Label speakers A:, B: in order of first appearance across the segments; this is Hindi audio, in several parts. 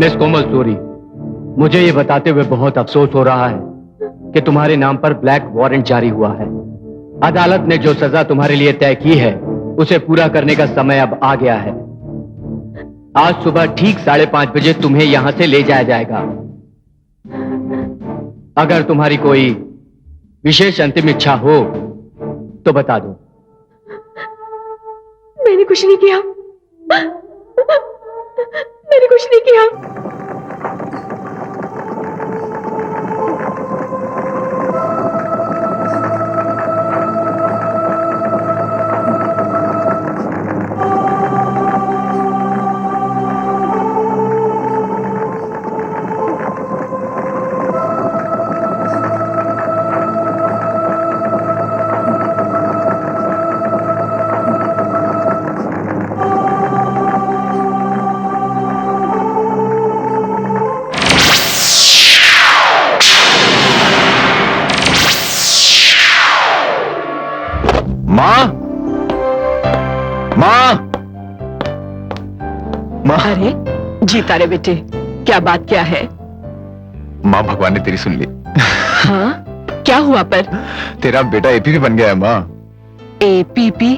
A: मिस कोमल सूरी, मुझे ये बताते हुए बहुत अफसोस हो रहा है कि तुम्हारे नाम पर ब्लैक वारंट जारी हुआ है। अदालत ने जो सजा तुम्हारे लिए तय की है उसे पूरा करने का समय अब आ गया है। आज सुबह ठीक 5:30 बजे तुम्हें यहां से ले जाया जाएगा। अगर तुम्हारी कोई विशेष अंतिम इच्छा हो तो बता दो।
B: मैंने कुछ नहीं किया। मैंने कुछ नहीं किया। अरे जीता रे बेटे, क्या बात क्या है?
C: माँ, भगवान ने तेरी सुन ली।
B: हाँ, क्या हुआ पर?
C: तेरा बेटा एपीपी बन गया है माँ।
B: एपीपी?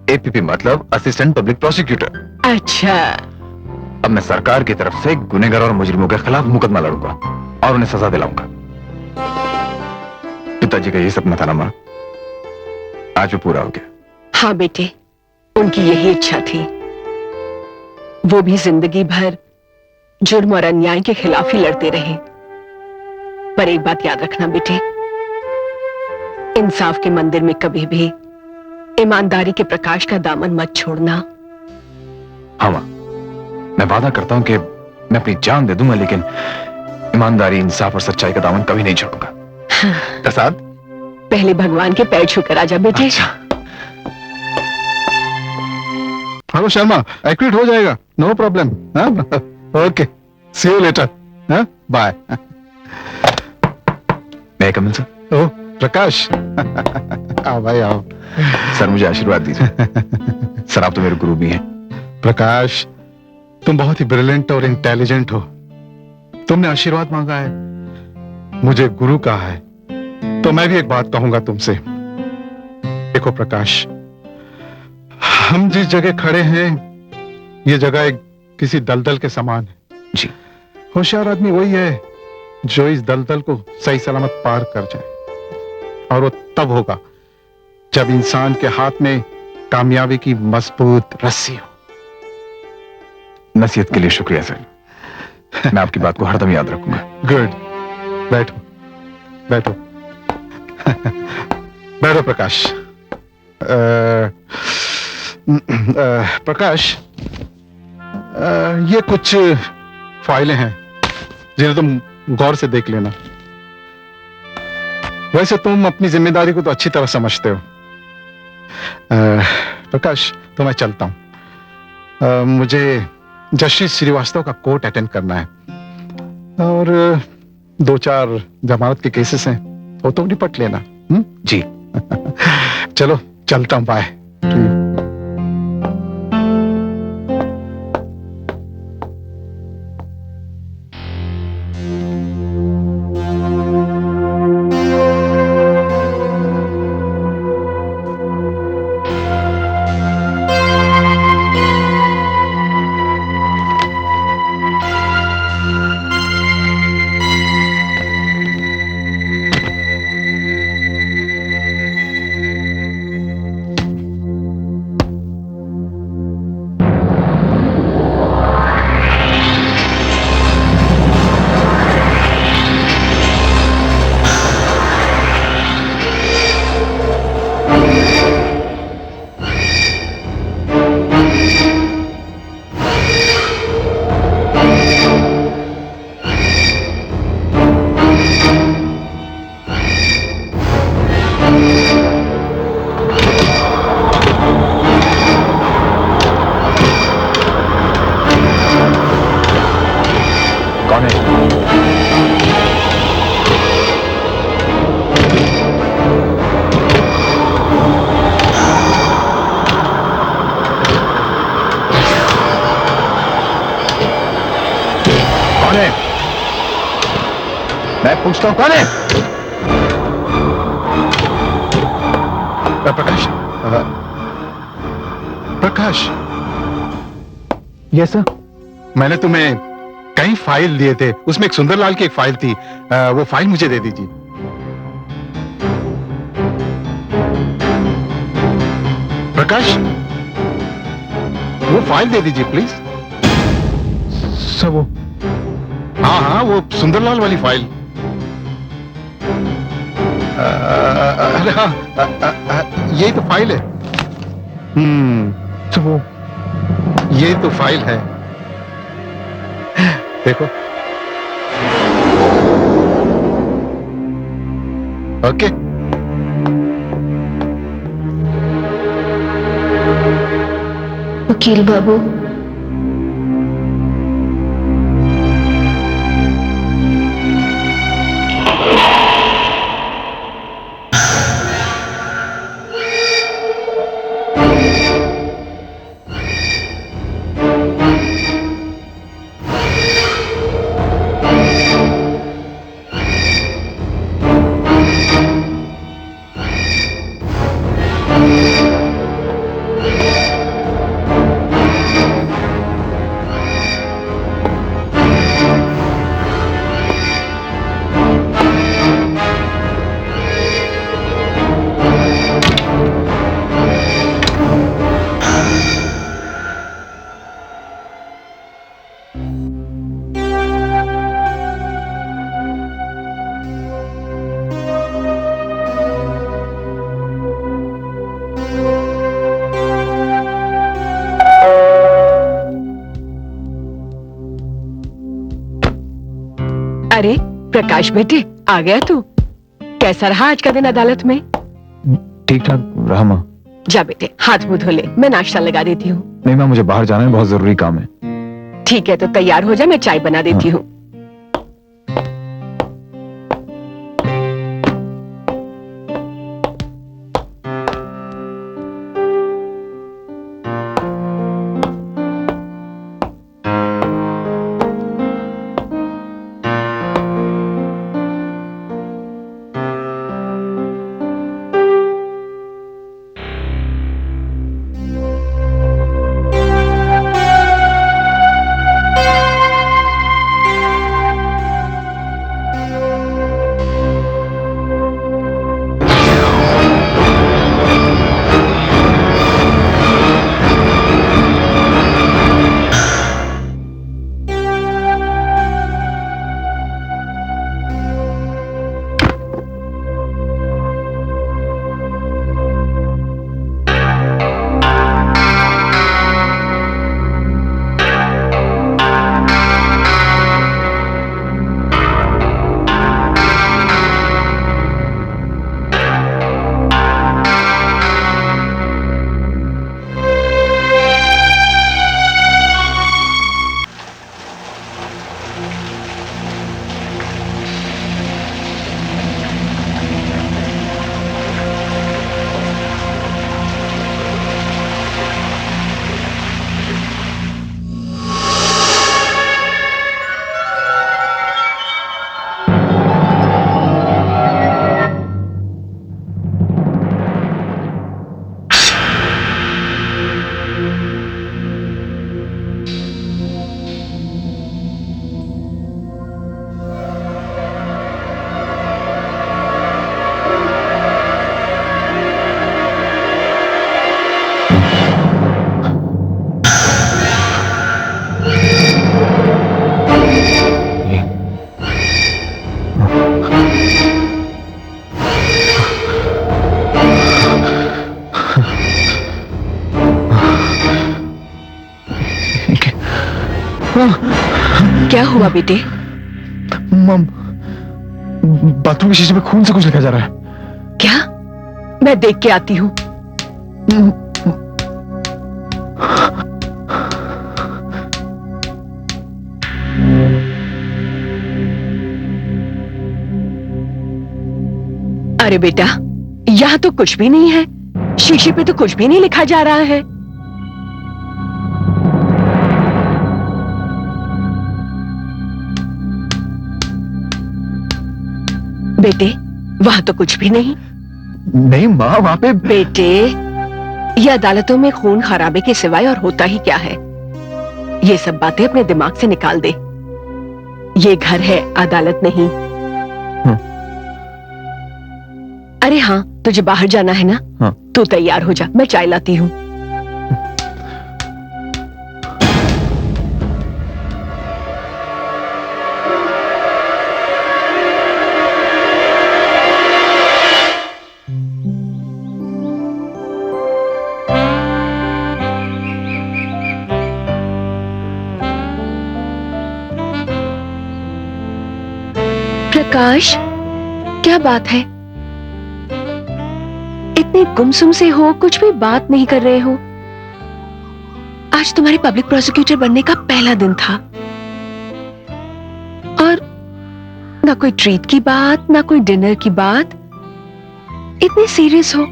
C: एपीपी मतलब असिस्टेंट पब्लिक प्रोसिक्यूटर।
B: अच्छा।
C: अब मैं सरकार की तरफ से गुनहगार और मुजरिमों के खिलाफ मुकदमा लड़ूंगा और उन्हें सजा दिलाऊंगा। पिताजी का यही सपना था ना माँ, आज वो पूरा हो गया।
B: हाँ बेटे, उनकी यही इच्छा थी। वो भी जिंदगी भर जुर्म और अन्याय के खिलाफ ही लड़ते रहे। पर एक बात याद रखना बेटे, इंसाफ के मंदिर में कभी भी ईमानदारी के प्रकाश का दामन मत छोड़ना।
C: हाँ माँ, मैं वादा करता हूं कि मैं अपनी जान दे दूंगा, लेकिन ईमानदारी, इंसाफ और सच्चाई का दामन कभी नहीं छोड़ूंगा। प्रसाद,
B: पहले भगवान के पैर छूकर आजा बेटे।
C: अच्छा।
D: हेलो शर्मा, एक्विट हो जाएगा, no problem. Okay, see you later. Bye.
C: मैं कमिंग सर?
D: ओह प्रकाश, आओ भाई आओ।
C: सर मुझे आशीर्वाद दीजिए। सर आप तो मेरे गुरु भी हैं।
D: प्रकाश, तुम बहुत ही ब्रिलियंट और इंटेलिजेंट हो। तुमने आशीर्वाद मांगा है, मुझे गुरु कहा है, तो मैं भी एक बात कहूंगा तुमसे। देखो प्रकाश, हम जिस जगह खड़े हैं ये जगह एक किसी दलदल के समान है
C: जी।
D: होशियार आदमी वही है जो इस दलदल को सही सलामत पार कर जाए, और वो तब होगा जब इंसान के हाथ में कामयाबी की मजबूत रस्सी हो।
C: नसीहत के लिए शुक्रिया सर, मैं आपकी बात को हरदम याद रखूंगा।
D: गुड, बैठो बैठो। बैठो प्रकाश। प्रकाश, ये कुछ फाइलें हैं जिन्हें तुम गौर से देख लेना। वैसे तुम अपनी जिम्मेदारी को तो अच्छी तरह समझते हो। प्रकाश, तो मैं चलता हूं। मुझे जस्टिस श्रीवास्तव का कोर्ट अटेंड करना है और 2-4 जमानत के केसेस हैं, वो तो निपट लेना।
C: जी।
D: चलो चलता हूं, बाय।
A: मैं पूछता हूं कौन है?
D: प्रकाश, प्रकाश।
A: Yes sir.
D: मैंने तुम्हें कई फाइल दिए थे, उसमें एक सुंदरलाल की एक फाइल थी, वो फाइल मुझे दे दीजिए। प्रकाश, वो फाइल दे दीजिए प्लीज।
C: सर वो
D: हाँ हाँ, वो सुंदरलाल वाली फाइल। अरे हाँ, यही तो फाइल है।
C: सर वो
D: ये तो फाइल है, देखो। ओके।
E: वकील बाबू,
B: अरे प्रकाश बेटे, आ गया तू। कैसा रहा आज का दिन अदालत में?
C: ठीक ठाक रहा माँ।
B: जा बेटे, हाथ मुंह धो ले, मैं नाश्ता लगा देती हूँ।
C: नहीं माँ, मुझे बाहर जाना है, बहुत जरूरी काम है।
B: ठीक है, तो तैयार हो जा, मैं चाय बना देती हूँ। क्या हुआ बेटे?
C: मम, बाथरूम के शीशे पे खून से कुछ लिखा जा रहा है।
B: क्या? मैं देख के आती हूँ। अरे बेटा, यहाँ तो कुछ भी नहीं है, शीशे पे तो कुछ भी नहीं लिखा जा रहा है। बेटे, वहां तो कुछ भी नहीं।
C: नहीं माँ, वहां पे
B: बेटे, ये अदालतों में खून खराबे के सिवाय और होता ही क्या है? ये सब बातें अपने दिमाग से निकाल दे। ये घर है, अदालत नहीं। अरे हाँ, तुझे बाहर जाना है ना?
C: हाँ।
B: तू तैयार हो जा, मैं चाय लाती हूँ। प्रकाश, क्या बात है? इतने गुमसुम से हो, कुछ भी बात नहीं कर रहे हो। आज तुम्हारे पब्लिक प्रोसिक्यूटर बनने का पहला दिन था और ना कोई ट्रीट की बात, ना कोई डिनर की बात। इतने सीरियस हो।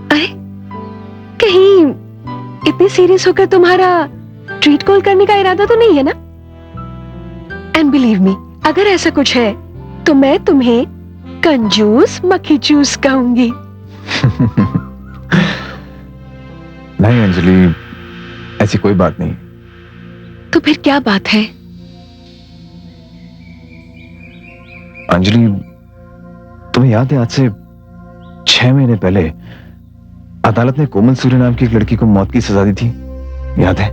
B: अरे, कहीं इतने सीरियस होकर तुम्हारा ट्रीट कॉल करने का इरादा तो नहीं है ना? एंड बिलीव मी, अगर ऐसा कुछ है तो मैं तुम्हें कंजूस मक्खी चूस कहूंगी।
C: नहीं अंजलि, ऐसी कोई बात नहीं।
B: तो फिर क्या बात है?
C: अंजलि, तुम्हें याद है आज से 6 महीने पहले अदालत ने कोमल सूर्य नाम की एक लड़की को मौत की सजा दी थी, याद है?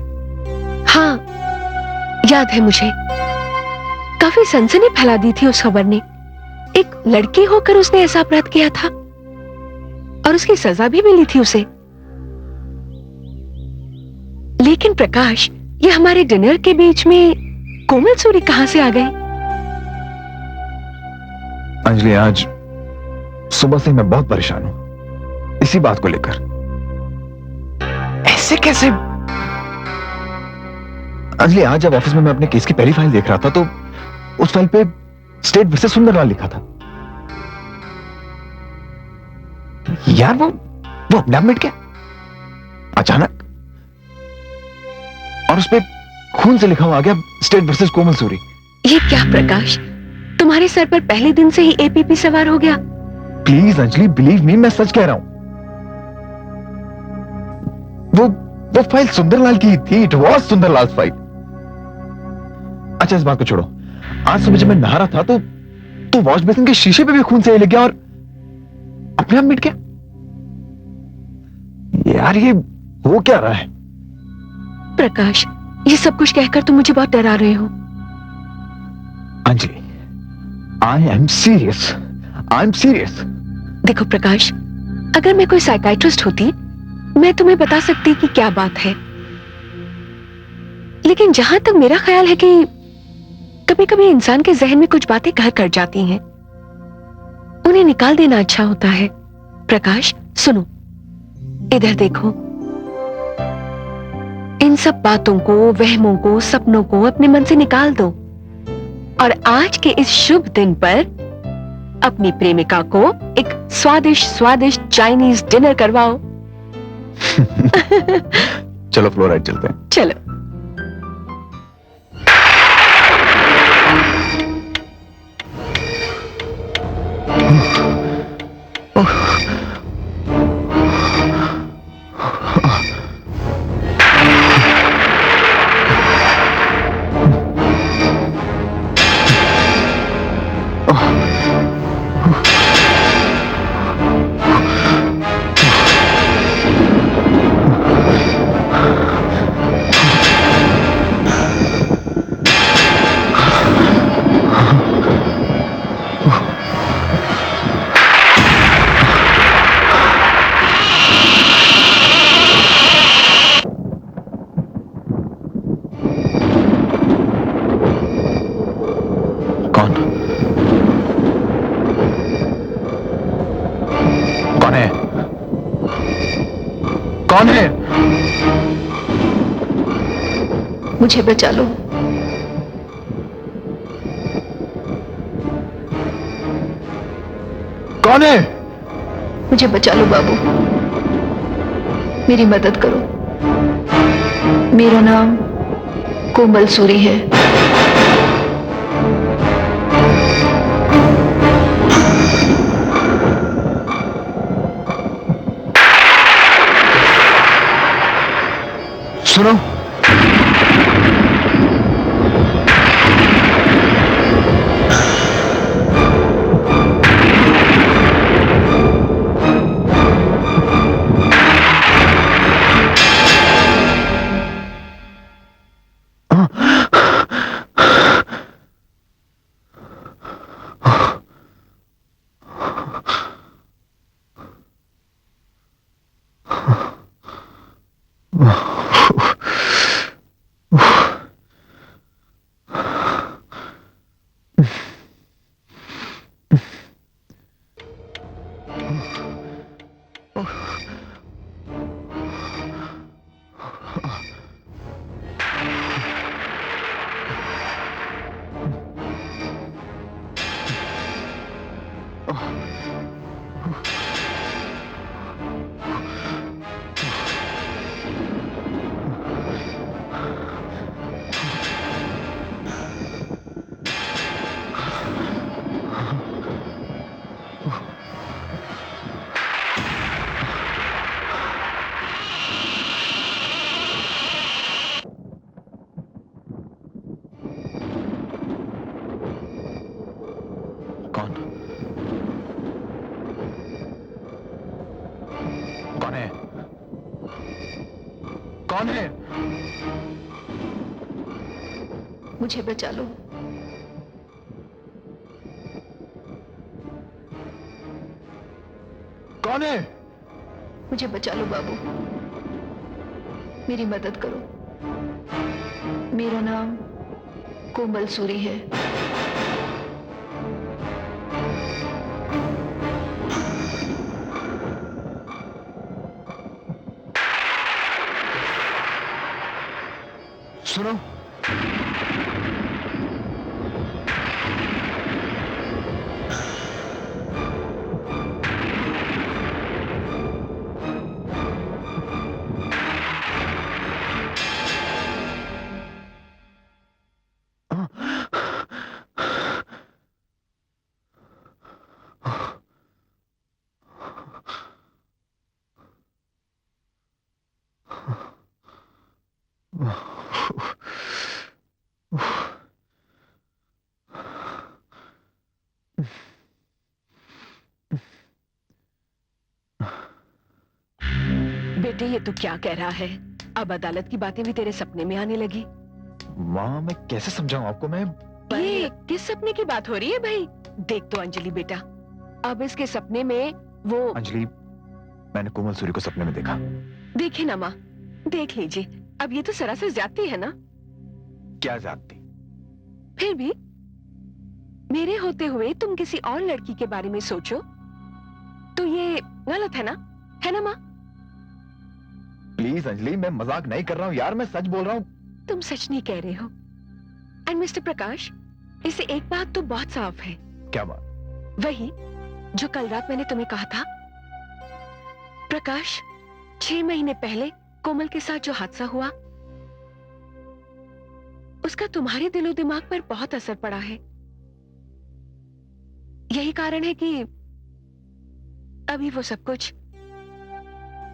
B: हाँ, याद है मुझे। काफी सनसनी फैला दी थी उस खबर ने। एक लड़की होकर उसने ऐसा अपराध किया था और उसकी सजा भी मिली थी उसे। लेकिन प्रकाश, ये हमारे डिनर के बीच में कोमल सूरी कहां से आ गई?
C: अंजलि, आज सुबह से मैं बहुत परेशान हूं इसी बात को लेकर। ऐसे कैसे? अंजलि, आज जब ऑफिस में मैं अपने केस की पहली फाइल देख रहा था तो उस फाइल पे स्टेट वर्सेस सुंदरलाल लिखा था। यार वो अपने आप मिट गया अचानक, और उस पे खून से लिखा हुआ आ गया स्टेट वर्सेस कोमल सूरी।
B: ये क्या प्रकाश, तुम्हारे सर पर पहले दिन से ही एपीपी सवार हो गया?
C: प्लीज अंजलि, बिलीव मी, मैं सच कह रहा हूं। वो फाइल सुंदरलाल की थी। It was Sundarlal file. अच्छा, इस बात को छोड़ो। आज सुबह जब मैं नहा रहा था तो वॉश बेसिन के शीशे पे भी खून से लग गया और अपने आप मिट गया। यार, ये हो क्या रहा है?
B: प्रकाश, ये सब कुछ कहकर तुम मुझे बहुत डरा रहे हो।
C: Anjali, I am serious. I am serious.
B: देखो प्रकाश, अगर मैं कोई साइकाइट्रिस्ट होती, मैं तुम्हें बता सकती कि क्या बात है। लेकिन जहां तक मेरा ख्याल है कि कभी कभी इंसान के जहन में कुछ बातें घर कर जाती हैं, उन्हें निकाल देना अच्छा होता है। प्रकाश, सुनो, इधर देखो। इन सब बातों को, वहमों को, सपनों को अपने मन से निकाल दो और आज के इस शुभ दिन पर अपनी प्रेमिका को एक स्वादिष्ट स्वादिष्ट चाइनीज डिनर करवाओ।
C: चलो फ्लोराइड चलते हैं।
B: चलो।
C: कौन है?
B: मुझे बचा लो।
C: कौन है?
B: मुझे बचा लो बाबू, मेरी मदद करो। मेरा नाम कोमल सूरी है।
C: कौन कौन है? कौन है?
B: मुझे बचा लो।
C: कौन है?
B: मुझे बचा लो बाबू, मेरी मदद करो। मेरा नाम कोमल सूरी है।
C: सुनो,
B: बेटे ये तू क्या कह रहा है? अब अदालत की बातें भी तेरे सपने में आने लगी।
C: माँ मैं कैसे समझाऊं आपको? मैं
B: ये किस सपने की बात हो रही है भाई? देख तो अंजलि बेटा, अब इसके सपने में वो
C: अंजलि, मैंने कोमल सूरी को सपने में देखा।
B: देखे ना माँ, देख लीजिए। अब ये तो सरासर ज्यादती है ना।
C: क्या जाती?
B: फिर भी मेरे होते हुए तुम किसी और लड़की के बारे में सोचो तो ये गलत है ना? है ना माँ?
C: प्लीज अंजलि, मैं मजाक नहीं कर रहा हूँ यार, मैं सच बोल रहा हूँ।
B: तुम सच नहीं कह रहे हो। एंड मिस्टर प्रकाश, इसे एक बात तो बहुत साफ है।
C: क्या बात?
B: वही जो कल रात मैंने तुम्हें कहा था। प्रकाश, 6 महीने पहले कोमल के साथ जो हादसा हुआ, उसका तुम्हारे दिलो दिमाग पर बहुत असर पड़ा है। यही कारण है कि अभी वो सब कुछ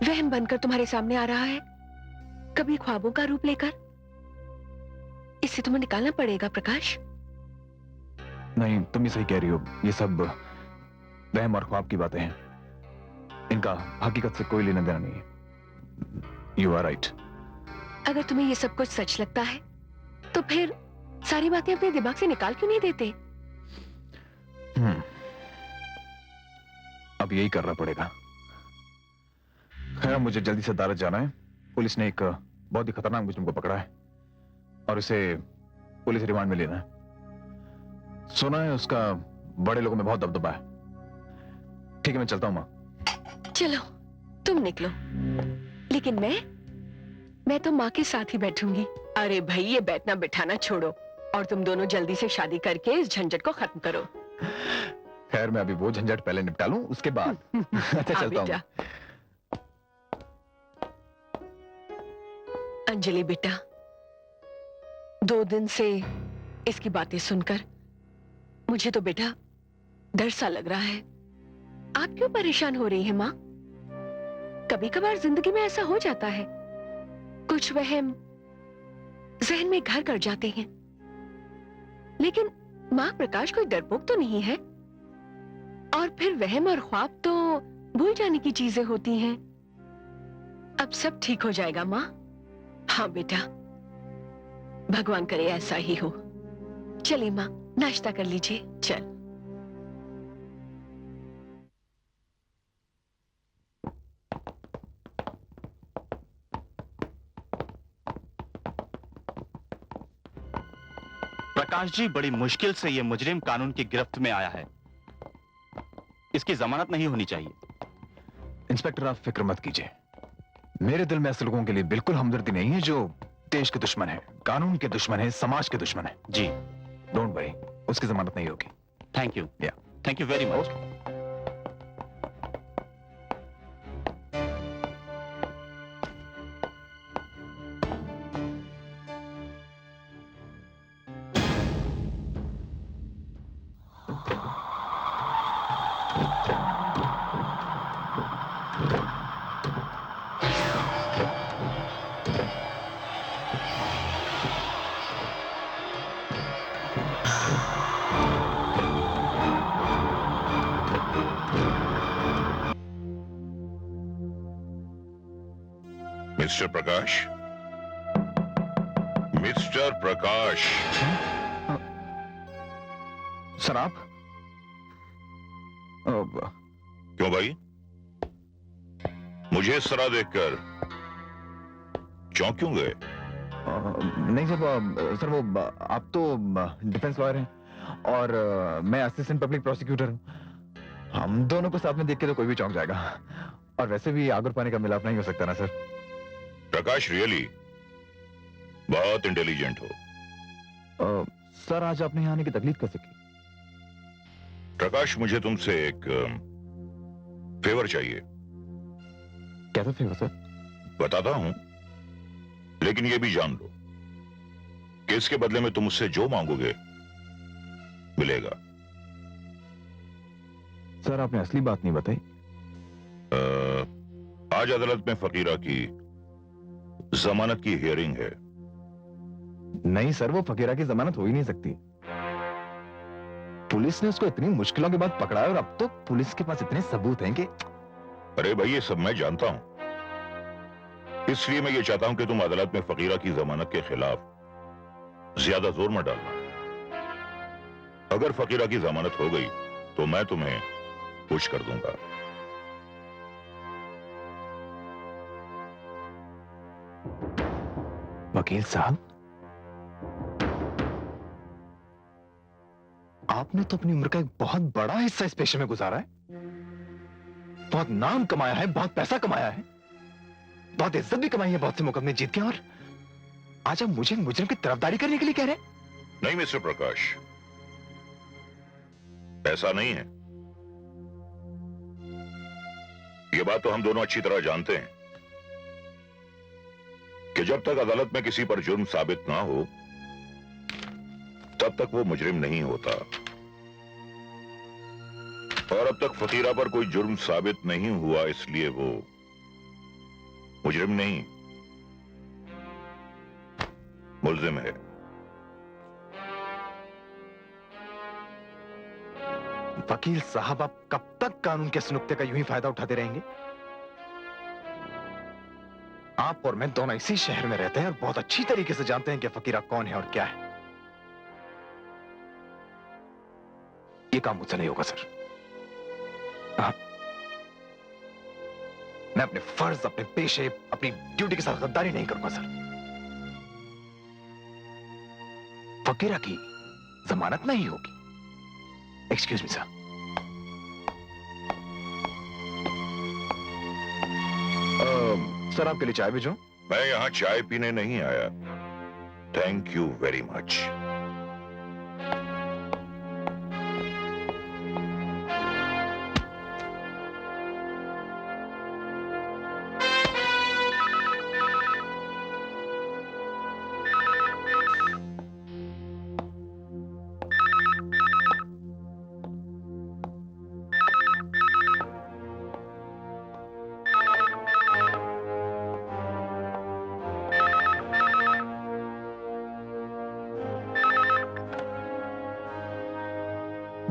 B: वहम बनकर तुम्हारे सामने आ रहा है, कभी ख्वाबों का रूप लेकर। इससे तुम्हें निकालना पड़ेगा प्रकाश।
C: नहीं, तुम ही सही कह रही हो। ये सब वहम और ख्वाब की बातें हैं, इनका हकीकत से कोई लेना देना नहीं है। You are right.
B: अगर तुम्हें ये सब कुछ सच लगता है तो फिर सारी बातें अपने दिमाग से निकाल क्यों नहीं देते?
C: अब यही करना पड़ेगा। खैर, मुझे जल्दी से अदालत जाना है। पुलिस ने एक बहुत ही खतरनाक मुजरिम को पकड़ा है और उसे पुलिस रिमांड में लेना है। सुना है उसका बड़े लोगों में बहुत दबदबा है। ठीक है, मैं चलता हूं मां।
B: चलो तुम निकलो, लेकिन मैं तो माँ के साथ ही बैठूंगी। अरे भाई, ये बैठना बिठाना छोड़ो और तुम दोनों जल्दी से शादी करके इस झंझट को खत्म करो।
C: खैर, मैं अभी वो झंझट पहले निपटा लूं, उसके बाद। अच्छा,
B: हाँ
C: चलता
B: बेटा।
C: हूं।
B: अंजलि बेटा, 2 दिन से इसकी बातें सुनकर मुझे तो बेटा डर सा लग रहा है। आप क्यों परेशान हो रही हैं माँ? कभी कभार जिंदगी में ऐसा हो जाता है, कुछ वहम जहन में घर कर जाते हैं। लेकिन माँ, प्रकाश कोई डरपोक तो नहीं है। और फिर वहम और ख्वाब तो भूल जाने की चीजें होती हैं। अब सब ठीक हो जाएगा माँ। हाँ बेटा, भगवान करे ऐसा ही हो। चलिए माँ, नाश्ता कर लीजिए। चल।
E: प्रकाश जी, बड़ी मुश्किल से यह मुजरिम कानून की गिरफ्त में आया है। इसकी जमानत नहीं होनी चाहिए।
C: इंस्पेक्टर, आप फिक्र मत कीजिए। मेरे दिल में ऐसे लोगों के लिए बिल्कुल हमदर्दी नहीं है जो देश के दुश्मन है, कानून के दुश्मन है, समाज के दुश्मन है।
E: जी,
C: डोंट वरी, उसकी जमानत नहीं होगी।
E: Thank you.
C: या
E: thank you very much.
F: Mister Prakash, mister Prakash,
C: sir आप
F: क्यों भाई? मुझे इस तरह देखकर चौंक क्यों गए?
C: नहीं सर वो आप तो डिफेंस लॉयर हैं और मैं असिस्टेंट पब्लिक प्रोसिक्यूटर हूं। हम दोनों को साथ में देख के तो कोई भी चौंक जाएगा। और वैसे भी आग और पानी का मिलाप नहीं हो सकता ना सर।
F: प्रकाश रियली बहुत इंटेलिजेंट हो।
C: सर आज आपने यहाँ आने की तकलीफ कैसे की?
F: प्रकाश, मुझे तुमसे एक फेवर चाहिए।
C: कैसा फेवर सर?
F: बताता हूं, लेकिन ये भी जान लो कि इसके बदले में तुम मुझसे जो मांगोगे मिलेगा।
C: सर आपने असली बात नहीं बताई।
F: आज अदालत में फकीरा की जमानत की हियरिंग है।
C: नहीं सर, वो फकीरा की जमानत हो ही नहीं सकती। पुलिस ने उसको इतनी मुश्किलों के बाद पकड़ा है और अब तो पुलिस के पास इतने सबूत हैं कि।
F: अरे भाई, ये सब मैं जानता हूं, इसलिए मैं ये चाहता हूं कि तुम अदालत में फकीरा की जमानत के खिलाफ ज्यादा जोर मत डालना। अगर फकीरा की जमानत हो गई तो मैं तुम्हें खुश कर दूंगा।
C: वकील साहब, आपने तो अपनी उम्र का एक बहुत बड़ा हिस्सा इस पेशे में गुजारा है। बहुत नाम कमाया है, बहुत पैसा कमाया है, बहुत इज्जत भी कमाई है, बहुत से मुकदमे जीत के, और आज आप मुझे मुजरिम की तरफदारी करने के लिए कह रहे हैं?
F: नहीं मिस्टर प्रकाश, ऐसा नहीं है। यह बात तो हम दोनों अच्छी तरह जानते हैं कि जब तक अदालत में किसी पर जुर्म साबित ना हो तब तक वो मुजरिम नहीं होता। और अब तक फकीरा पर कोई जुर्म साबित नहीं हुआ, इसलिए वो मुजरिम नहीं, मुल्जिम है।
C: वकील साहब, आप कब तक कानून के इस नुक्ते का यूं ही फायदा उठाते रहेंगे? आप और मैं दोनों इसी शहर में रहते हैं और बहुत अच्छी तरीके से जानते हैं कि फकीरा कौन है और क्या है। ये काम मुझसे नहीं होगा सर। मैं अपने फर्ज, अपने पेशे, अपनी ड्यूटी के साथ गद्दारी नहीं करूंगा सर। फकीरा की जमानत नहीं होगी। Excuse me sir. सर आपके लिए चाय भेजूं?
F: मैं यहां चाय पीने नहीं आया। Thank you very much.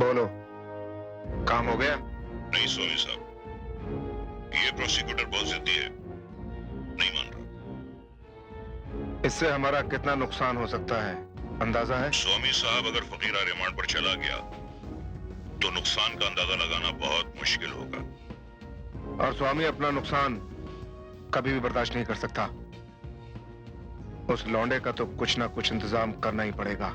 D: बोलो, काम हो गया?
F: नहीं स्वामी साहब, ये प्रोसिक्यूटर बहुत जिद्दी है, नहीं मान रहा।
D: इससे हमारा कितना नुकसान हो सकता है अंदाजा है?
F: स्वामी साहब, अगर फकीरा रिमांड पर चला गया तो नुकसान का अंदाजा लगाना बहुत मुश्किल होगा।
D: और स्वामी अपना नुकसान कभी भी बर्दाश्त नहीं कर सकता। उस लौंडे का तो कुछ ना कुछ इंतजाम करना ही पड़ेगा।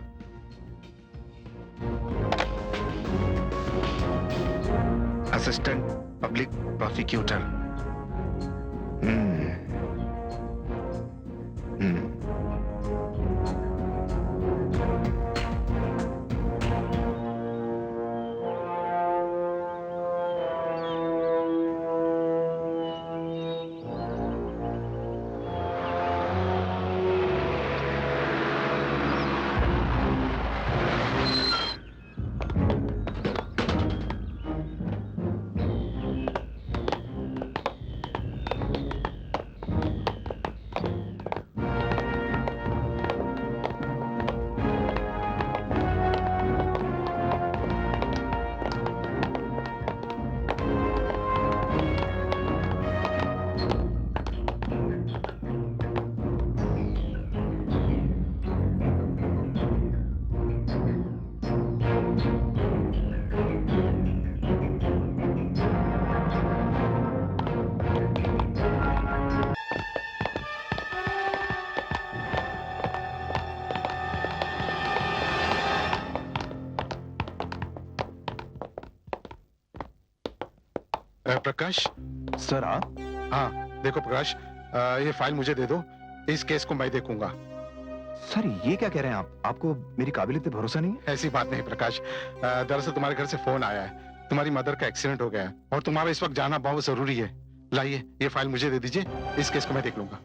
D: Assistant public prosecutor. हम्म। प्रकाश।
C: सर आप?
D: हाँ देखो प्रकाश, ये फाइल मुझे दे दो, इस केस को मैं देखूंगा।
C: सर ये क्या कह रहे हैं आप? आपको मेरी काबिलियत पे भरोसा नहीं है?
D: ऐसी बात नहीं प्रकाश, दरअसल तुम्हारे घर से फोन आया है, तुम्हारी मदर का एक्सीडेंट हो गया है और तुम्हारा इस वक्त जाना बहुत जरूरी है। लाइए ये फाइल मुझे दे दीजिए, इस केस को मैं देख लूंगा।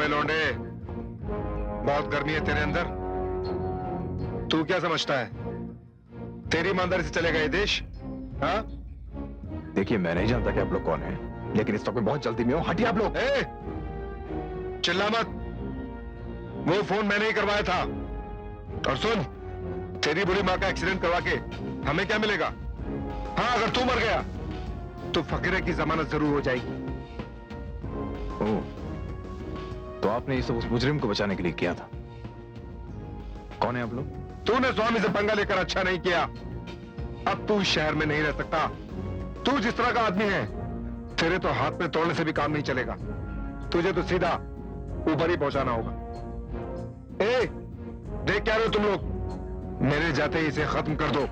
D: लौंडे, बहुत गर्मी है तेरे अंदर। तू क्या समझता है तेरी ईमानदारी से चलेगा ये देश? हाँ?
C: देखिए मैं नहीं जानता कि आप लोग कौन हैं, लेकिन इस वक्त मैं बहुत जल्दी में हूं। हटिए आप लोग।
D: चिल्ला मत, वो फोन मैंने ही करवाया था। और सुन, तेरी बुरी माँ का एक्सीडेंट करवा के हमें क्या मिलेगा? हाँ, अगर तू मर गया तो फकीरे की जमानत जरूर हो जाएगी।
C: ओह, तो आपने ये सब उस मुजरिम को बचाने के लिए किया था? कौन है आप लोग?
D: तूने स्वामी से पंगा लेकर अच्छा नहीं किया। अब तू इस शहर में नहीं रह सकता। तू जिस तरह का आदमी है, तेरे तो हाथ में तोड़ने से भी काम नहीं चलेगा। तुझे तो सीधा ऊपर ही पहुंचाना होगा। ए, देख क्या रहे हो तुम लोग? मेरे जाते ही इसे खत्म कर दो।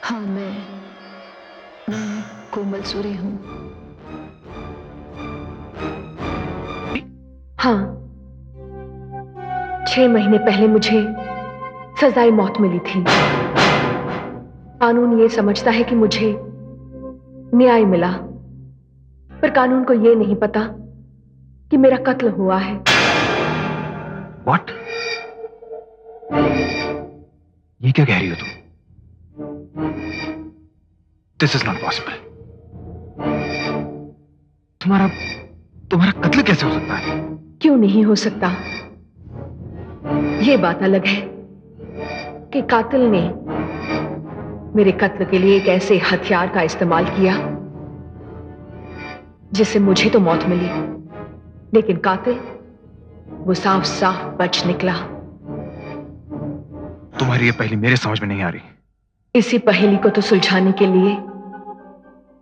B: हाँ, मैं कोमल सूरी हूँ। हाँ, 6 महीने पहले मुझे सजाए मौत मिली थी। कानून ये समझता है कि मुझे न्याय मिला, पर कानून को ये नहीं पता कि मेरा कत्ल हुआ है।
C: What? ये क्या कह रही हो तुम? This is not possible. तुम्हारा कत्ल कैसे हो सकता है?
B: क्यों नहीं हो सकता? ये बात अलग है कि कातिल ने मेरे कत्ल के लिए एक ऐसे हथियार का इस्तेमाल किया जिससे मुझे तो मौत मिली, लेकिन कातिल वो साफ साफ बच निकला।
C: तुम्हारी ये पहली मेरे समझ में नहीं आ रही।
B: इसी पहेली को तो सुलझाने के लिए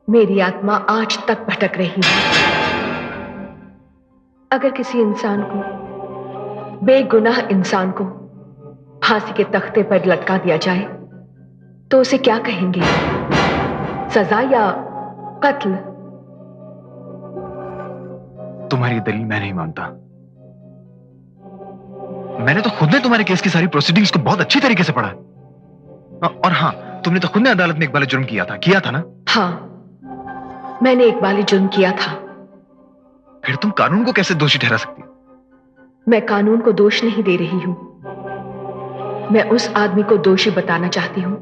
B: मेरी आत्मा आज तक भटक रही है। अगर किसी इंसान को, बेगुनाह इंसान को फांसी के तख्ते पर लटका दिया जाए तो उसे क्या कहेंगे? सजा या कत्ल?
C: तुम्हारी दलील मैं नहीं मानता। मैंने तो खुद ने तुम्हारे केस की सारी प्रोसीडिंग्स को बहुत अच्छी तरीके से पढ़ा। और हाँ, तुमने तो खुद ने अदालत में इकबाल जुर्म किया था ना? हाँ,
B: मैंने इकबाल जुर्म किया था।
C: फिर तुम कानून को कैसे दोषी ठहरा सकती हो?
B: मैं कानून को दोष नहीं दे रही हूं। मैं उस आदमी को दोषी बताना चाहती हूं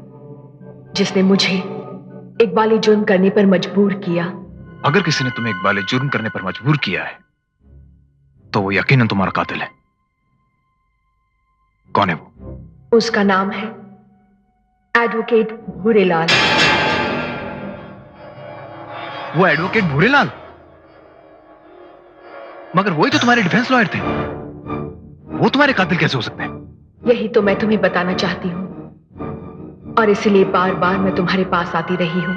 B: जिसने मुझे इकबाल जुर्म करने पर मजबूर किया।
C: अगर किसी ने तुम्हें इकबाल जुर्म करने पर मजबूर किया है तो वो यकीनन तुम्हारा कातिल है। कौन है वो?
B: उसका नाम है एडवोकेट भूरेलाल।
C: वो एडवोकेट भूरेलाल? मगर वही तो तुम्हारे डिफेंस लॉयर थे। वो तुम्हारे कातिल कैसे हो सकते हैं?
B: यही तो मैं तुम्हें बताना चाहती हूं, और इसीलिए बार बार मैं तुम्हारे पास आती रही हूं।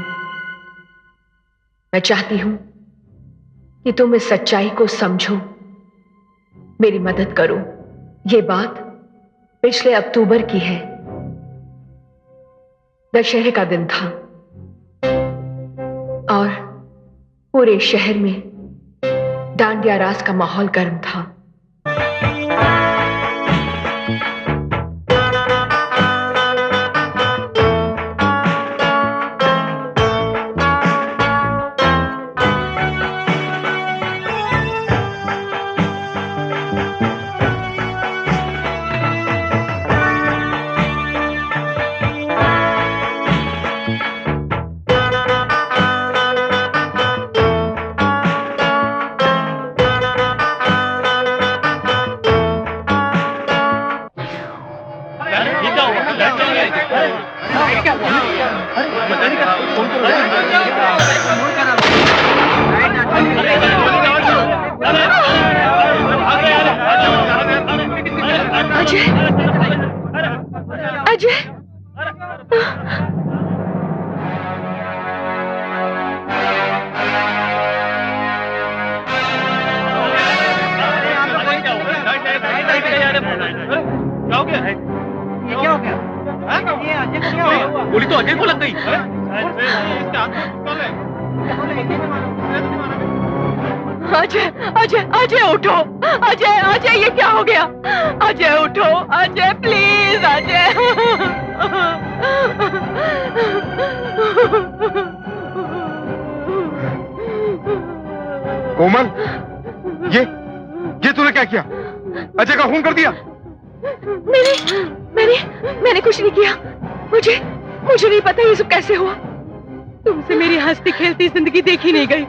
B: मैं चाहती हूं कि तुम इस सच्चाई को समझो, मेरी मदद करो। यह बात पिछले अक्टूबर की है। दशहरे का दिन था और पूरे शहर में डांडिया रास का माहौल गर्म था। अजय,
E: गोली तो अजय को लग गई।
B: अजय, अजय, अजय उठो। अजय, अजय, ये क्या हो गया? अजय उठो, अजय प्लीज, अजय।
D: कोमल, ये तूने क्या किया? अजय का खून कर दिया?
B: मैंने कुछ नहीं किया। मुझे नहीं पता ये सब कैसे हुआ। तुमसे मेरी हंसती खेलती जिंदगी देखी नहीं गई।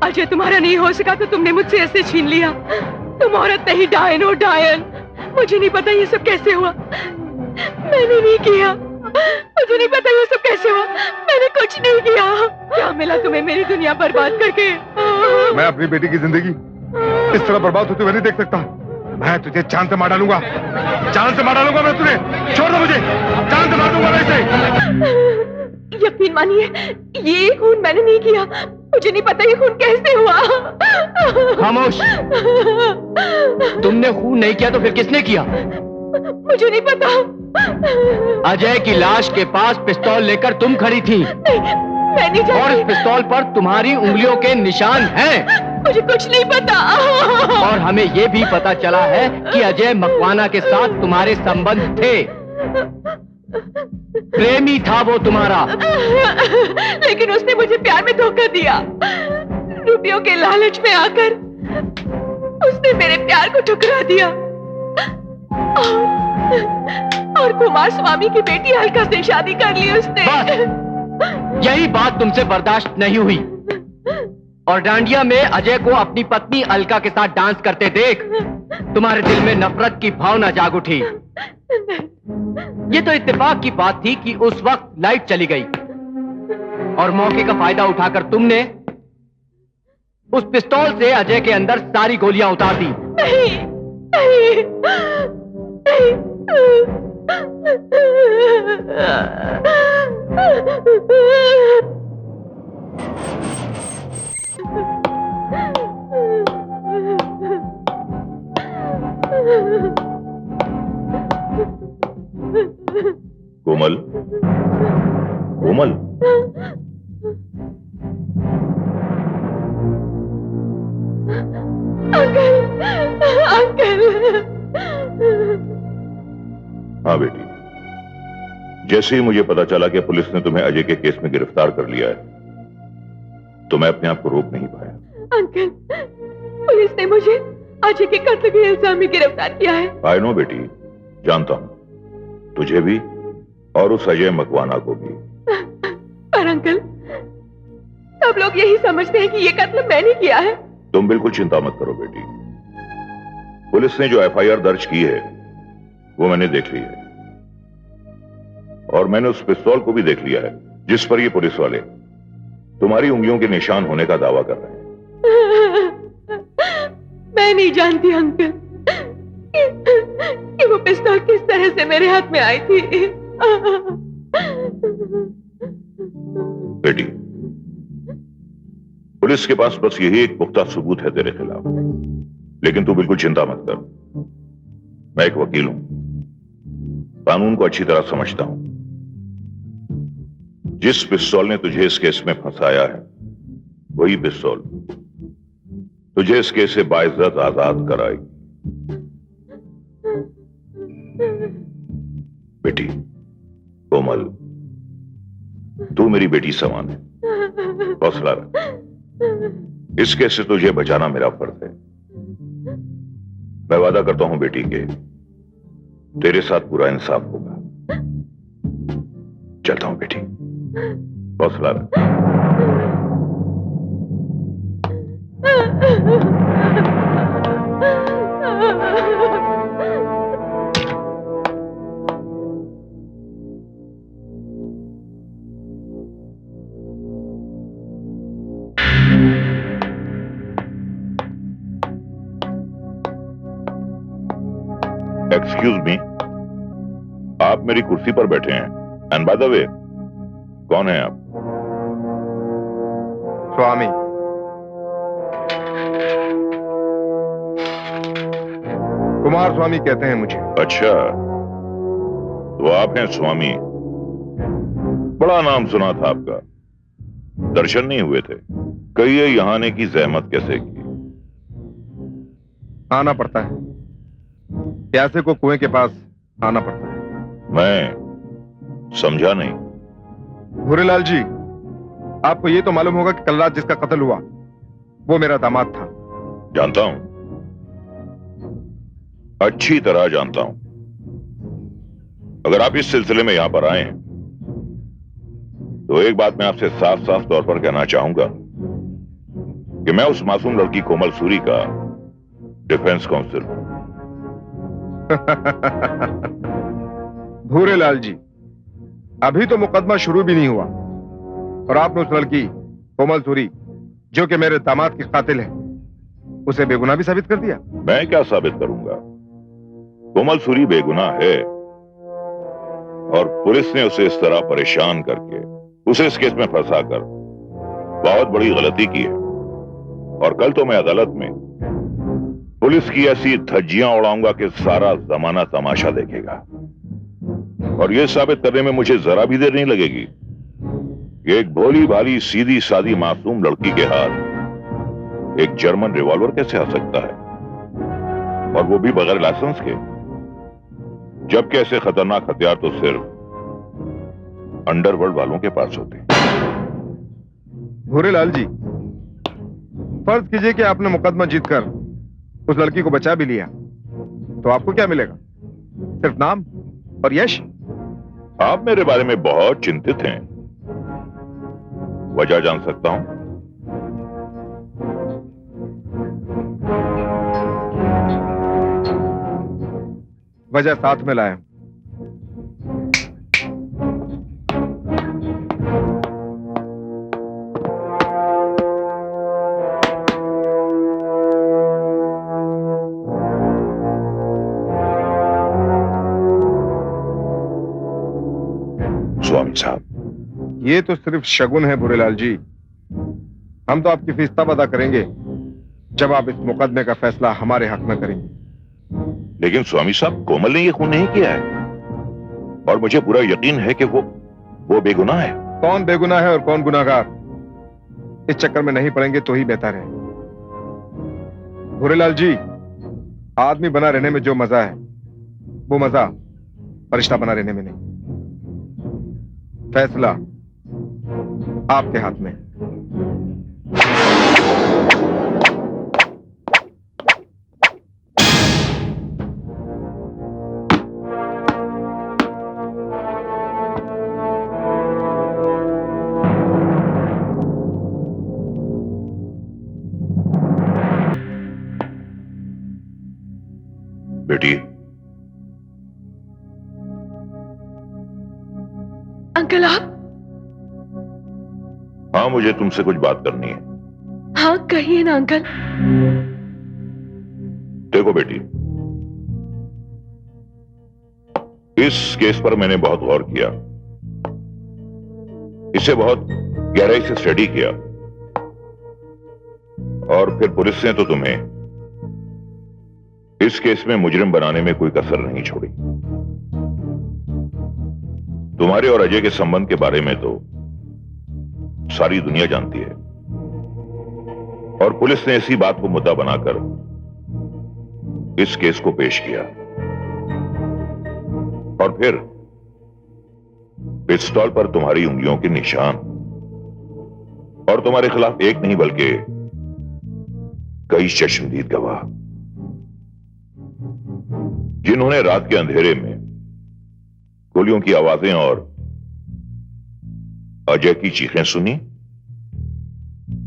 B: अजय तुम्हारा नहीं हो सका तो तुमने मुझसे ऐसे छीन लिया। तुम औरत नहीं, डायन हो डायन। मुझे नहीं पता ये सब कैसे हुआ। मैंने नहीं किया। मुझे नहीं पता ये सब कैसे हुआ। मैंने कुछ नहीं किया। क्या मिला तुम्हें मेरी दुनिया बर्बाद करके?
D: मैं अपनी बेटी की जिंदगी इस तरह बर्बाद होते हुए नहीं देख सकता। मैं तुझे जान से मार डालूंगा। जान से मार डालूंगा मैं तुझे। छोड़ दो मुझे। जान से मार दूंगा मैं इसे।
B: यकीन मानिए, ये खून मैंने नहीं किया। मुझे नहीं पता ये खून कैसे हुआ।
A: खामोश। तुमने खून नहीं किया तो फिर किसने किया?
B: मुझे नहीं पता।
A: अजय की लाश के पास पिस्तौल लेकर तुम खड़ी थी
B: मैं नहीं
A: और इस
B: जानती,
A: पिस्तौल पर तुम्हारी उंगलियों के निशान हैं।
B: मुझे कुछ नहीं पता।
A: और हमें ये भी पता चला है कि अजय मकवाना के साथ तुम्हारे संबंध थे। प्रेमी था वो तुम्हारा।
B: लेकिन उसने मुझे प्यार में धोखा दिया। रुपयों के लालच में आकर उसने मेरे प्यार को ठुकरा दिया और कुमार स्वामी की बेटी अलका से शादी कर ली उसने।
A: बस यही बात तुमसे बर्दाश्त नहीं हुई और डांडिया में अजय को अपनी पत्नी अलका के साथ डांस करते देख तुम्हारे दिल में नफरत की भावना जाग उठी। ये तो इत्तेफाक की बात थी कि उस वक्त लाइट चली गई और मौके का फायदा उठाकर तुमने उस पिस्तौल से अजय के अंदर सारी गोलियां उतार दी।
B: नहीं, नहीं, नहीं।
F: कोमल, कोमल,
B: अंकल, अंकल।
F: हाँ बेटी, जैसे ही मुझे पता चला कि पुलिस ने तुम्हें अजय के केस में गिरफ्तार कर लिया है तो मैं अपने आप को रोक नहीं पाया।
B: अंकल, पुलिस ने मुझे अजय के कत्ल के इल्जाम में गिरफ्तार किया है।
F: आई नो बेटी, जानता हूं, तुझे भी और उस अजय मकवाना को भी।
B: पर अंकल, सब लोग यही समझते हैं कि ये कत्ल मैंने किया है।
F: तुम बिल्कुल चिंता मत करो बेटी, पुलिस ने जो एफआईआर दर्ज की है वो मैंने देख ली है और मैंने उस पिस्तौल को भी देख लिया है जिस पर ये पुलिस वाले तुम्हारी उंगलियों के निशान होने का दावा कर रहे हैं।
B: मैं नहीं जानती अंकल कि वो पिस्तौल किस तरह से मेरे हाथ में आई थी।
F: बेटी, पुलिस के पास बस यही एक पुख्ता सबूत है तेरे खिलाफ, लेकिन तू बिल्कुल चिंता मत कर। मैं एक वकील हूं, कानून को अच्छी तरह समझता हूं। जिस पिस्तौल ने तुझे इस केस में फंसाया है वही पिस्तौल तुझे इस केस से बाइज्जत आजाद कराएगी। बेटी कोमल, तू मेरी बेटी समान है, हौसला रख। इस केस से तुझे बचाना मेरा फर्ज है। मैं वादा करता हूं बेटी के तेरे साथ पूरा इंसाफ होगा। चलता हूं बेटी, हौसला रख। एक्सक्यूज मी, आप मेरी कुर्सी पर बैठे हैं। एंड बाय द वे, कौन है आप?
C: स्वामी। कुमार स्वामी कहते हैं मुझे।
F: अच्छा, तो आप हैं स्वामी। बड़ा नाम सुना था आपका। दर्शन नहीं हुए थे? कहिए यहां आने की जहमत कैसे की?
C: आना पड़ता है, प्यासे को कुएं के पास आना पड़ता है।
F: मैं समझा नहीं।
C: भूरेलाल जी, आपको ये तो मालूम होगा कि कल रात जिसका कत्ल हुआ वो मेरा दामाद था।
F: जानता हूं, अच्छी तरह जानता हूं। अगर आप इस सिलसिले में यहां पर आए हैं तो एक बात मैं आपसे साफ साफ तौर पर कहना चाहूंगा कि मैं उस मासूम लड़की कोमल सूरी का डिफेंस काउंसिल हूं।
C: भूरेलाल जी, अभी तो मुकदमा शुरू भी नहीं हुआ और आपने उस लड़की कोमल सूरी, जो कि मेरे दामाद की कातिल है, उसे बेगुनाह भी साबित कर दिया।
F: मैं क्या साबित करूंगा? कोमल सूरी बेगुनाह है और पुलिस ने उसे इस तरह परेशान करके उसे इस केस में फंसाकर बहुत बड़ी गलती की है। और कल तो मैं अदालत में पुलिस की ऐसी धज्जियां उड़ाऊंगा कि सारा जमाना तमाशा देखेगा। और यह साबित करने में मुझे जरा भी देर नहीं लगेगी कि एक भोली भाली सीधी सादी मासूम लड़की के हाथ एक जर्मन रिवॉल्वर कैसे आ सकता है, और वो भी बगैर लाइसेंस के, जबकि ऐसे खतरनाक हथियार तो सिर्फ अंडरवर्ल्ड वालों के पास होते हैं।
G: भूरेलाल जी, फर्ज कीजिए कि आपने मुकदमा जीतकर उस लड़की को बचा भी लिया, तो आपको क्या मिलेगा? सिर्फ नाम और यश?
F: आप मेरे बारे में बहुत चिंतित हैं, वजह जान सकता हूं?
G: वजह साथ में लाया।
F: स्वामी साहब,
G: ये तो सिर्फ शगुन है भूरेलाल जी। हम तो आपकी फीस तब अदा करेंगे जब आप इस मुकदमे का फैसला हमारे हक में करेंगे।
F: लेकिन स्वामी साहब, कोमल ने ये खून नहीं किया है और मुझे पूरा यकीन है कि वो बेगुनाह है।
G: कौन बेगुनाह है और कौन गुनाहगार, इस चक्कर में नहीं पड़ेंगे तो ही बेहतर है। भूरेलाल जी, आदमी बना रहने में जो मजा है वो मजा फरिश्ता बना रहने में नहीं। फैसला आपके हाथ में।
F: बेटी,
B: अंकल आप?
F: हाँ, मुझे तुमसे कुछ बात करनी है।
B: हाँ कहिए ना अंकल।
F: देखो बेटी, इस केस पर मैंने बहुत गौर किया, इसे बहुत गहराई से स्टडी किया, और फिर पुलिस ने तो तुम्हें इस केस में मुजरिम बनाने में कोई कसर नहीं छोड़ी। तुम्हारे और अजय के संबंध के बारे में तो सारी दुनिया जानती है, और पुलिस ने इसी बात को मुद्दा बनाकर इस केस को पेश किया, और फिर पिस्तौल पर तुम्हारी उंगलियों के निशान, और तुम्हारे खिलाफ एक नहीं बल्कि कई चश्मदीद गवाह, जिन्होंने रात के अंधेरे में गोलियों की आवाजें और अजय की चीखें सुनी,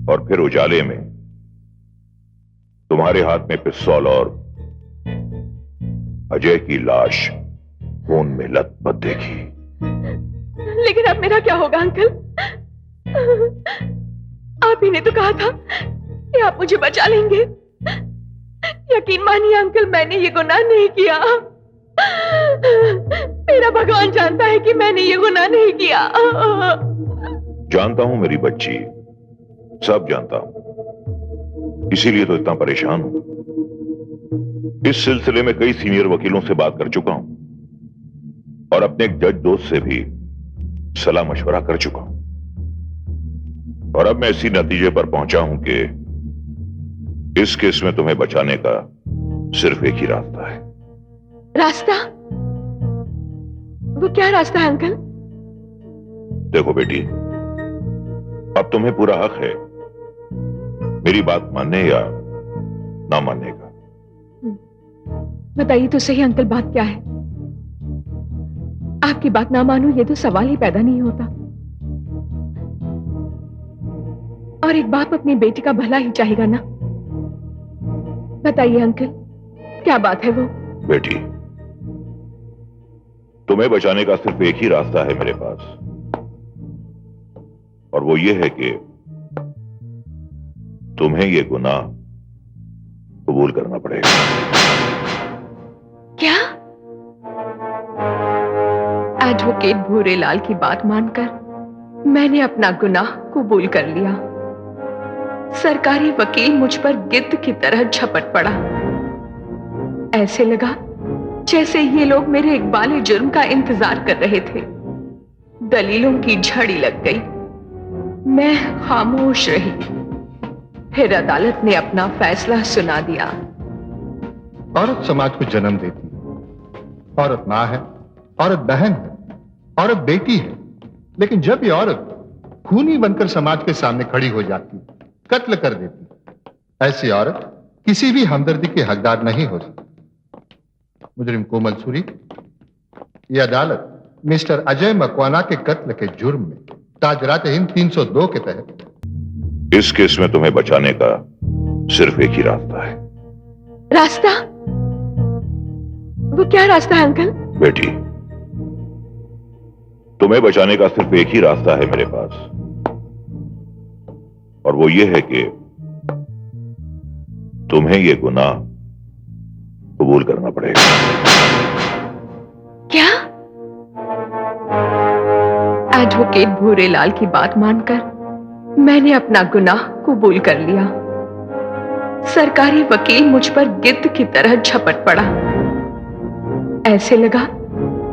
F: और फिर उजाले में तुम्हारे हाथ में पिस्तौल और अजय की लाश खून में लथपथ देखी।
B: लेकिन अब मेरा क्या होगा अंकल? आप ही ने तो कहा था कि आप मुझे बचा लेंगे। यकीन मानिए अंकल, मैंने ये गुनाह नहीं किया। मेरा भगवान जानता है कि मैंने ये गुनाह नहीं किया।
F: जानता हूं मेरी बच्ची, सब जानता हूं, इसीलिए तो इतना परेशान हूं। इस सिलसिले में कई सीनियर वकीलों से बात कर चुका हूं, और अपने एक जज दोस्त से भी सलाह मशवरा कर चुका हूं, और अब मैं इसी नतीजे पर पहुंचा हूं कि इस केस में तुम्हें बचाने का सिर्फ एक ही रास्ता है।
B: रास्ता? वो क्या रास्ता है अंकल?
F: देखो बेटी, अब तुम्हें पूरा हक है मेरी बात मानने या ना मानने का।
B: बताइए तो सही अंकल, बात क्या है? आपकी बात ना मानूं ये तो सवाल ही पैदा नहीं होता। और एक बाप अपनी बेटी का भला ही चाहेगा ना। बताइए अंकल, क्या बात है वो?
F: बेटी, तुम्हें बचाने का सिर्फ एक ही रास्ता है मेरे पास, और वो ये है कि तुम्हें ये गुनाह कबूल करना पड़ेगा।
B: क्या? एडवोकेट भूरेलाल की बात मानकर मैंने अपना गुनाह कबूल कर लिया। सरकारी वकील मुझ पर गिद्ध की तरह झपट पड़ा। ऐसे लगा जैसे ये लोग मेरे इकबाल जुर्म का इंतजार कर रहे थे। दलीलों की झड़ी लग गई, मैं खामोश रही। फिर अदालत ने अपना फैसला सुना दिया।
D: औरत समाज को जन्म देती है, औरत मां है, औरत बहन है, औरत बेटी है। लेकिन जब ये औरत खूनी बनकर समाज के सामने खड़ी हो जाती, कत्ल कर देती, ऐसी औरत किसी भी हमदर्दी के हकदार नहीं हो सकती। मुजरिम कोमल सूरी, यह अदालत मिस्टर अजय मकवाना के कत्ल के जुर्म में ताजरात हिंद 302 के तहत
F: इस केस में तुम्हें बचाने का सिर्फ एक ही रास्ता है।
B: रास्ता? वो क्या रास्ता है अंकल?
F: बेटी, तुम्हें बचाने का सिर्फ एक ही रास्ता है मेरे पास, और वो ये है कि तुम्हें ये गुनाह कबूल करना पड़ेगा।
B: क्या? एडवोकेट भूरेलाल की बात मानकर मैंने अपना गुनाह कबूल कर लिया। सरकारी वकील मुझ पर गिद्ध की तरह झपट पड़ा। ऐसे लगा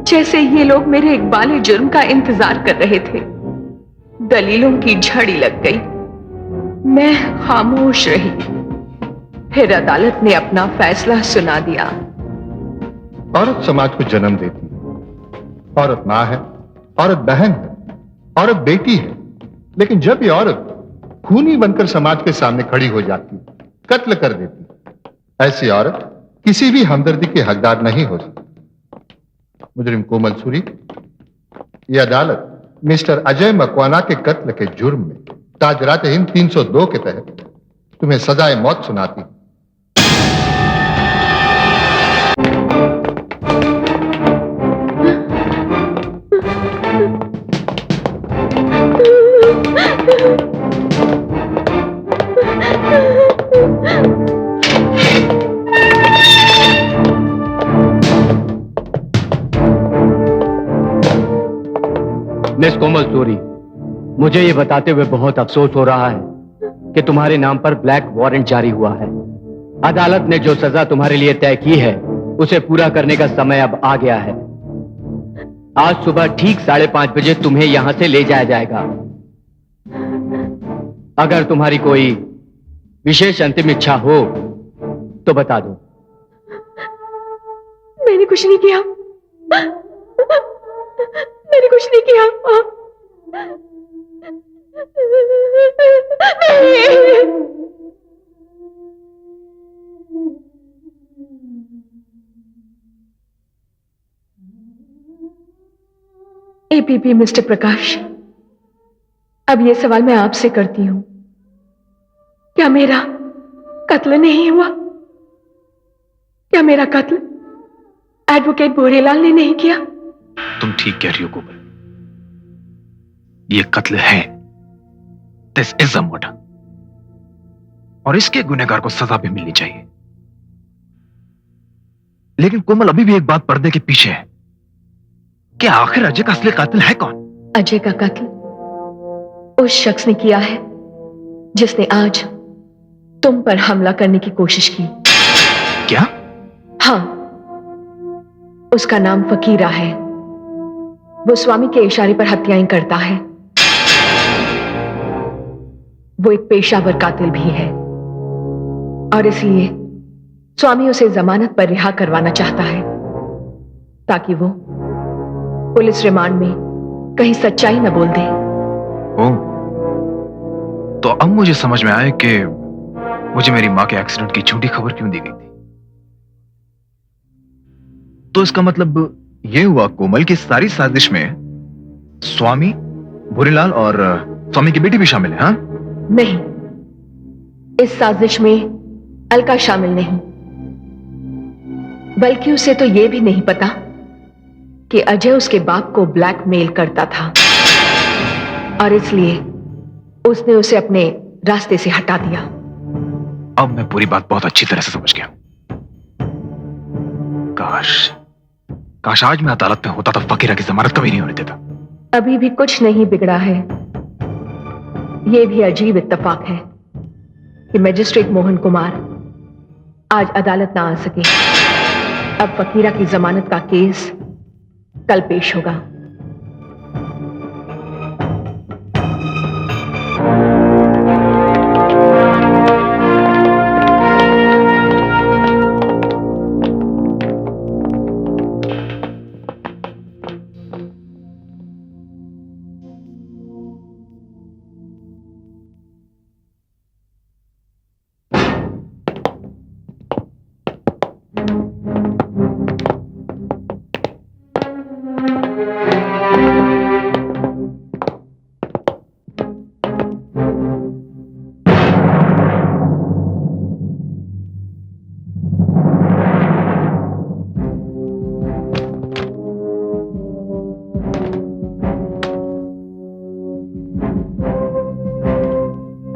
B: जैसे ये लोग मेरे इकबाल जुर्म का इंतजार कर रहे थे। दलीलों की झड़ी लग गई, मैं खामोश रही। फिर अदालत ने अपना फैसला सुना दिया।
D: औरत समाज को जन्म देती है, औरत मां है, औरत बहन है, औरत बेटी है। लेकिन जब ये औरत खूनी बनकर समाज के सामने खड़ी हो जाती, कत्ल कर देती, ऐसी औरत किसी भी हमदर्दी के हकदार नहीं हो सकती। मुजरिम कोमल सूरी, यह अदालत मिस्टर अजय मकवाना के कत्ल के जुर्म में ताजरात हिंद 302 के तहत तुम्हें सजाए मौत सुनाती।
A: मिस कोमल सूरी, मुझे ये बताते हुए बहुत अफसोस हो रहा है कि तुम्हारे नाम पर ब्लैक वारंट जारी हुआ है। अदालत ने जो सजा तुम्हारे लिए तय की है उसे पूरा करने का समय अब आ गया है। आज सुबह ठीक 5:30 बजे तुम्हें यहां से ले जाया जाएगा। अगर तुम्हारी कोई विशेष अंतिम इच्छा हो तो बता दो।
B: मैंने कुछ नहीं किया, मैंने कुछ नहीं किया। एपीपी मिस्टर प्रकाश, अब यह सवाल मैं आपसे करती हूं, क्या मेरा कत्ल नहीं हुआ? क्या मेरा कत्ल एडवोकेट भूरेलाल ने नहीं किया?
H: तुम ठीक कह रही हो कोमल, ये कत्ल है। दिस इज अ मर्डर, और इसके गुनहगार को सजा भी मिलनी चाहिए। लेकिन कोमल, अभी भी एक बात पर्दे के पीछे है। क्या आखिर अजय का असली कातिल है कौन?
B: अजय का कत्ल उस शख्स ने किया है जिसने आज तुम पर हमला करने की कोशिश की।
H: क्या?
B: हां, उसका नाम फकीरा है। वो स्वामी के इशारे पर हत्याएं करता है। वो एक पेशावर कातिल भी है, और इसलिए स्वामी उसे जमानत पर रिहा करवाना चाहता है ताकि वो पुलिस रिमांड में कहीं सच्चाई न बोल दे।
H: ओह, तो अब मुझे समझ में आया कि मुझे मेरी मां के एक्सीडेंट की झूठी खबर क्यों दी गई थी। तो इसका मतलब यह हुआ कोमल की सारी साजिश में स्वामी, भूरेलाल और स्वामी की बेटी भी शामिल है। हाँ?
B: नहीं, इस साजिश में अलका शामिल नहीं, बल्कि उसे तो यह भी नहीं पता कि अजय उसके बाप को ब्लैकमेल करता था, और इसलिए उसने उसे अपने रास्ते से हटा दिया।
H: अब मैं पूरी बात बहुत अच्छी तरह से समझ गया। काश आज मैं अदालत में होता तो फकीरा की जमानत कभी नहीं होने देता।
B: अभी भी कुछ नहीं बिगड़ा है। यह भी अजीब इत्तेफाक है कि मजिस्ट्रेट मोहन कुमार आज अदालत ना आ सके।
I: अब फकीरा की जमानत का केस कल पेश होगा।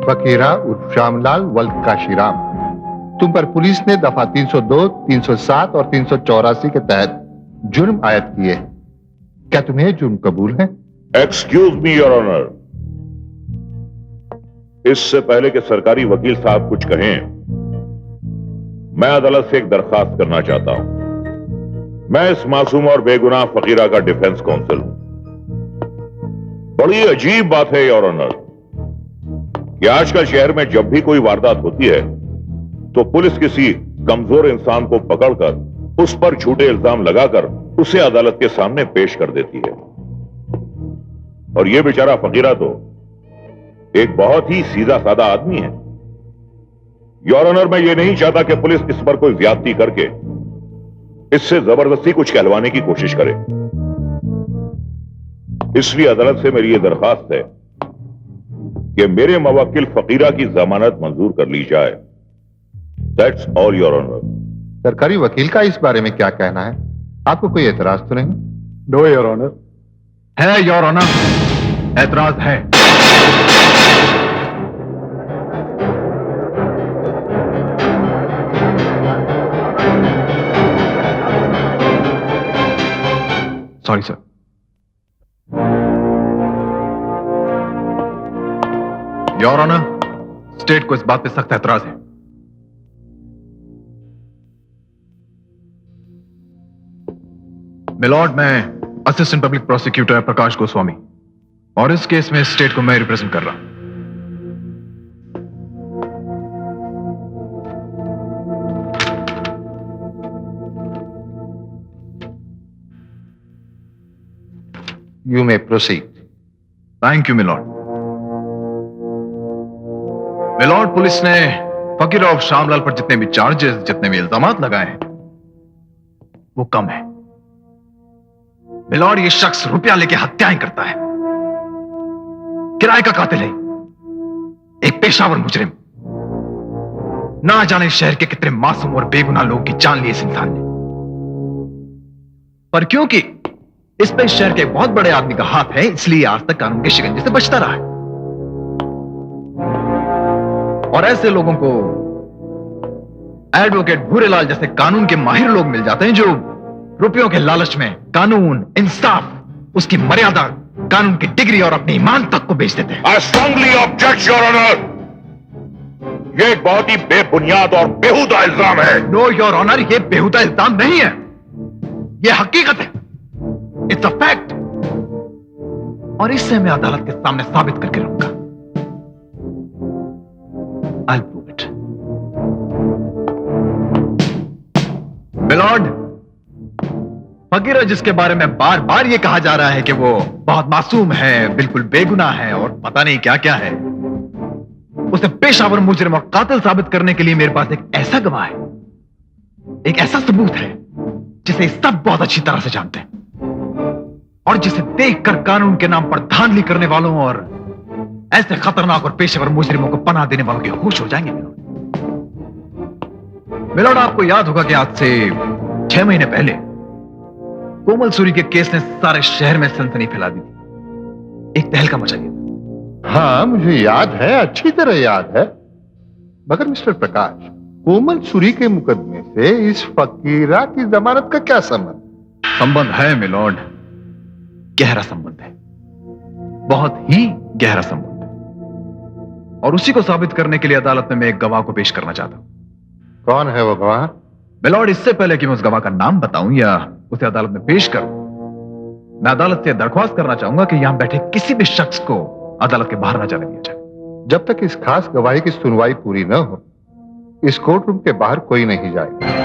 J: फकीरा उर्फ श्यामलाल वल्द काशीराम, तुम पर पुलिस ने दफा 302, 307 और 384 के तहत जुर्म आयद किए। क्या तुम्हें जुर्म कबूल है?
F: एक्सक्यूज मी योर ऑनर, इससे पहले कि सरकारी वकील साहब कुछ कहें, मैं अदालत से एक दरखास्त करना चाहता हूं। मैं इस मासूम और बेगुनाह फकीरा का डिफेंस काउंसिल हूं। बड़ी अजीब बात है योर ऑनर कि आजकल शहर में जब भी कोई वारदात होती है तो पुलिस किसी कमजोर इंसान को पकड़कर उस पर झूठे इल्जाम लगाकर उसे अदालत के सामने पेश कर देती है। और यह बेचारा फकीरा तो एक बहुत ही सीधा साधा आदमी है। योर ऑनर, मैं ये नहीं चाहता कि पुलिस इस पर कोई ज्यादती करके इससे जबरदस्ती कुछ कहलवाने की कोशिश करे। इसलिए अदालत से मेरी यह दरखास्त है कि मेरे मवक्किल फकीरा की जमानत मंजूर कर ली जाए। That's all your honour.
J: सरकारी वकील का इस बारे में क्या कहना है? आपको कोई एतराज तो नहीं?
D: No your honour.
H: है योर ऑनर, एतराज है। Sorry sir. Your honour, state को इस बात पे सख्त एतराज है। मिलॉर्ड, मैं assistant public prosecutor Prakash Goswami और इस केस में स्टेट को मैं रिप्रेजेंट कर रहा हूं।
J: You may proceed.
H: Thank you milord. Milord, police ने फकीर और श्यामलाल पर जितने भी चार्जेस, जितने भी इल्जामात लगाए हैं वो कम है। मिलॉर्ड, ये शख्स रुपया लेके हत्याएं करता है, किराए का कातिल है, एक पेशावर मुजरिम। ना जाने शहर के कितने मासूम और बेगुनाह लोगों की जान ली इस इंसान ने, पर क्योंकि इस पे शहर के एक बहुत बड़े आदमी का हाथ है, इसलिए आज तक कानून के शिकंजे से बचता रहा है। और ऐसे लोगों को एडवोकेट भूरेलाल जैसे कानून के माहिर लोग मिल जाते हैं जो रुपयों के लालच में कानून, इंसाफ, उसकी मर्यादा, कानून की डिग्री और अपने ईमान तक को बेच देते हैं।
F: I strongly object, Your Honor. ये एक बहुत ही बेबुनियाद और बेहुदा इल्जाम है।
H: नो योर ऑनर, ये बेहुदा इल्जाम नहीं है, ये हकीकत है। It's a fact. और इससे मैं अदालत के सामने साबित करके रहूंगा। I'll prove it. मिलॉर्ड, फकीरा जिसके बारे में बार बार यह कहा जा रहा है कि वो बहुत मासूम है, बिल्कुल बेगुनाह है और पता नहीं क्या क्या है, उसे पेशावर मुजरिम और कातिल साबित करने के लिए मेरे पास एक ऐसा गवाह है, एक ऐसा सबूत है जिसे सब बहुत अच्छी तरह से जानते हैं और जिसे देखकर कानून के नाम पर धांधली करने वालों और ऐसे खतरनाक और पेशेवर मुजरिमों को पनाह देने वालों के होश हो जाएंगे। मिलॉर्ड, आपको याद होगा कि आज से 6 महीने पहले कोमल सूरी के केस ने सारे शहर में सनसनी फैला दी थी, एक तहलका मचा दिया था।
J: हाँ, मुझे याद है, अच्छी तरह याद है। मगर मिस्टर प्रकाश, कोमल सूरी के मुकदमे से इस फकीरा की जमानत का क्या संबंध?
H: संबंध है मिलॉर्ड, गहरा संबंध है, बहुत ही गहरा संबंध है। और उसी को साबित करने के लिए अदालत में मैं एक गवाह को पेश करना चाहता हूं।
J: कौन है वो गवाह?
H: मिलॉर्ड, इससे पहले कि मैं उस गवाह का नाम बताऊं या उसे अदालत में पेश करूं, मैं अदालत से दरख्वास्त करना चाहूंगा कि यहां बैठे किसी भी शख्स को अदालत के बाहर न जाने दिया जाए।
J: जब तक इस खास गवाही की सुनवाई पूरी न हो, इस कोर्ट रूम के बाहर कोई नहीं जाएगा।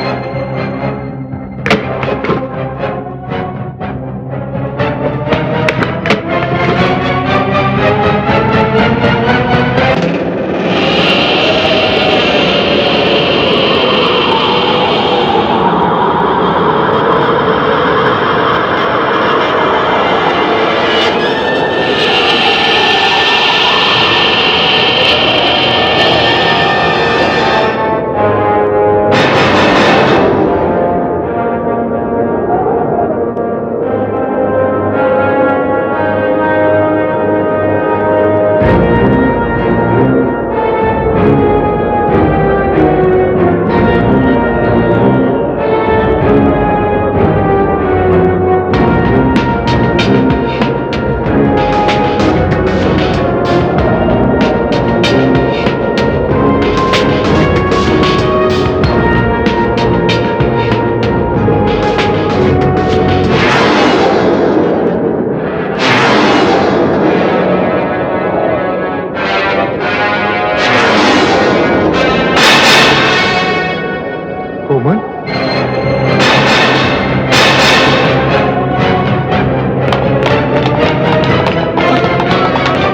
J: कोमल,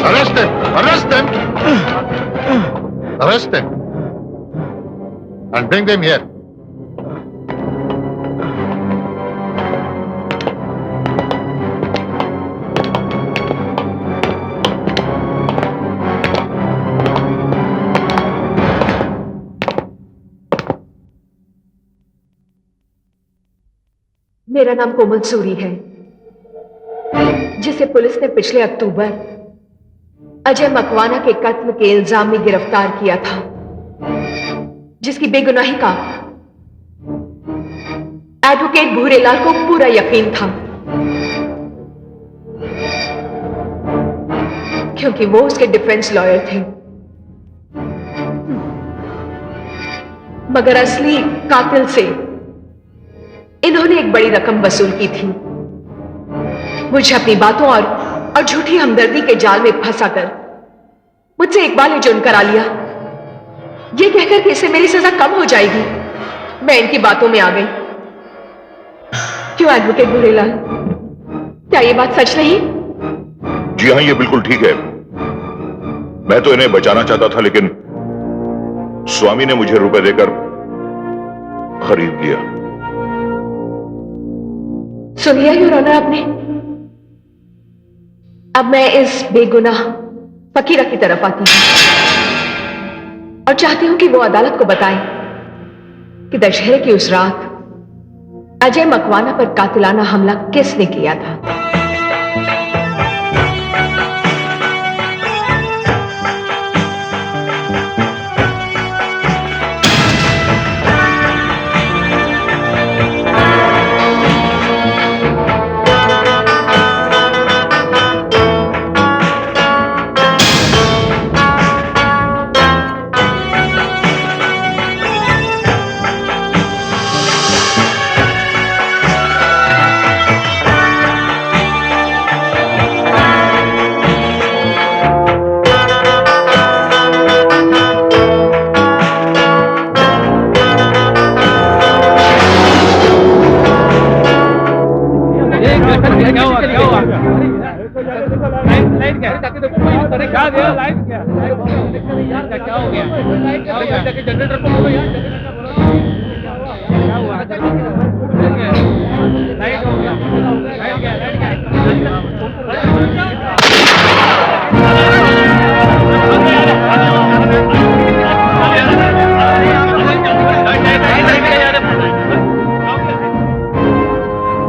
J: arrest them! Arrest them! Arrest them! And bring them here.
I: मेरा नाम कोमल सूरी है, जिसे पुलिस ने पिछले अक्टूबर अजय मकवाना के कत्ल के इल्जाम में गिरफ्तार किया था, जिसकी बेगुनाही का एडवोकेट भूरेलाल को पूरा यकीन था, क्योंकि वो उसके डिफेंस लॉयर थे। मगर असली कातिल से इन्होंने एक बड़ी रकम वसूल की थी। मुझे अपनी बातों और झूठी हमदर्दी के जाल में फंसाकर मुझसे इकबाल जुर्म करा लिया, ये कहकर कि इससे मेरी सजा कम हो जाएगी। मैं इनकी बातों में आ गई। क्यों एडवोकेट भूरेलाल, क्या ये बात सच नहीं?
F: जी हाँ, ये बिल्कुल ठीक है। मैं तो इन्हें बचाना चाहता था, लेकिन स्वामी ने मुझे रुपए देकर खरीद लिया।
I: सुन लिया योर ऑनर आपने। अब मैं इस बेगुनाह फकीरा की तरफ आती हूं और चाहती हूं कि वो अदालत को बताए कि दशहरे की उस रात अजय मकवाना पर कातिलाना हमला किसने किया था।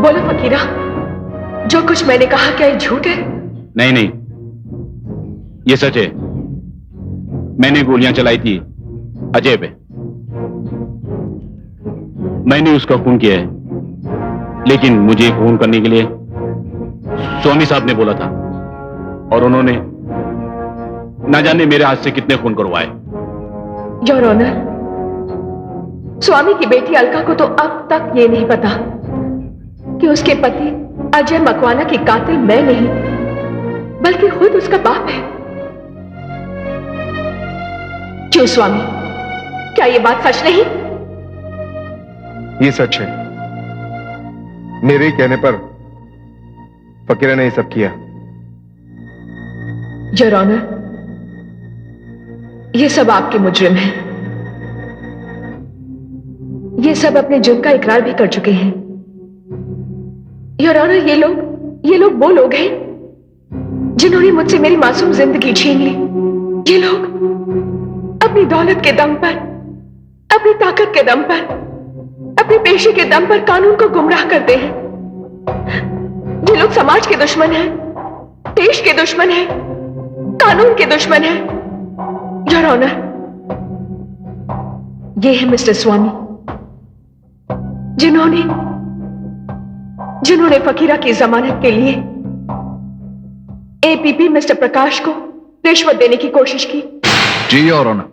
I: बोलो फकीरा, जो कुछ मैंने कहा क्या ये झूठ है?
E: नहीं नहीं, ये सच है। मैंने गोलियां चलाई थी अजय पे। मैंने उसका खून किया है, लेकिन मुझे खून करने के लिए स्वामी साहब ने बोला था, और उन्होंने ना जाने मेरे हाथ से कितने खून करवाए।
I: योर ऑनर, स्वामी की बेटी अलका को तो अब तक ये नहीं पता कि उसके पति अजय मकवाना की कातिल मैं नहीं, बल्कि खुद उसका बाप है। क्यों स्वामी, क्या ये बात सच नहीं?
G: ये सच है। मेरे ही कहने पर फकीरा ने ये सब किया।
I: योर ऑनर, ये सब आपके मुजरिम हैं। ये सब अपने जुर्म का इकरार भी कर चुके हैं। योर ऑनर, ये लोग वो लोग हैं जिन्होंने मुझसे मेरी मासूम जिंदगी छीन ली। ये लोग अपनी दौलत के दम पर, अपनी ताकत के दम पर, अपने पेशे के दम पर कानून को गुमराह करते हैं। ये लोग समाज के दुश्मन हैं, देश के दुश्मन हैं, कानून के दुश्मन हैं। योर ऑनर, ये है मिस्टर स्वामी, जिन्होंने फकीरा की जमानत के लिए एपीपी मिस्टर प्रकाश को रिश्वत देने की कोशिश की।
H: जी योर ऑनर,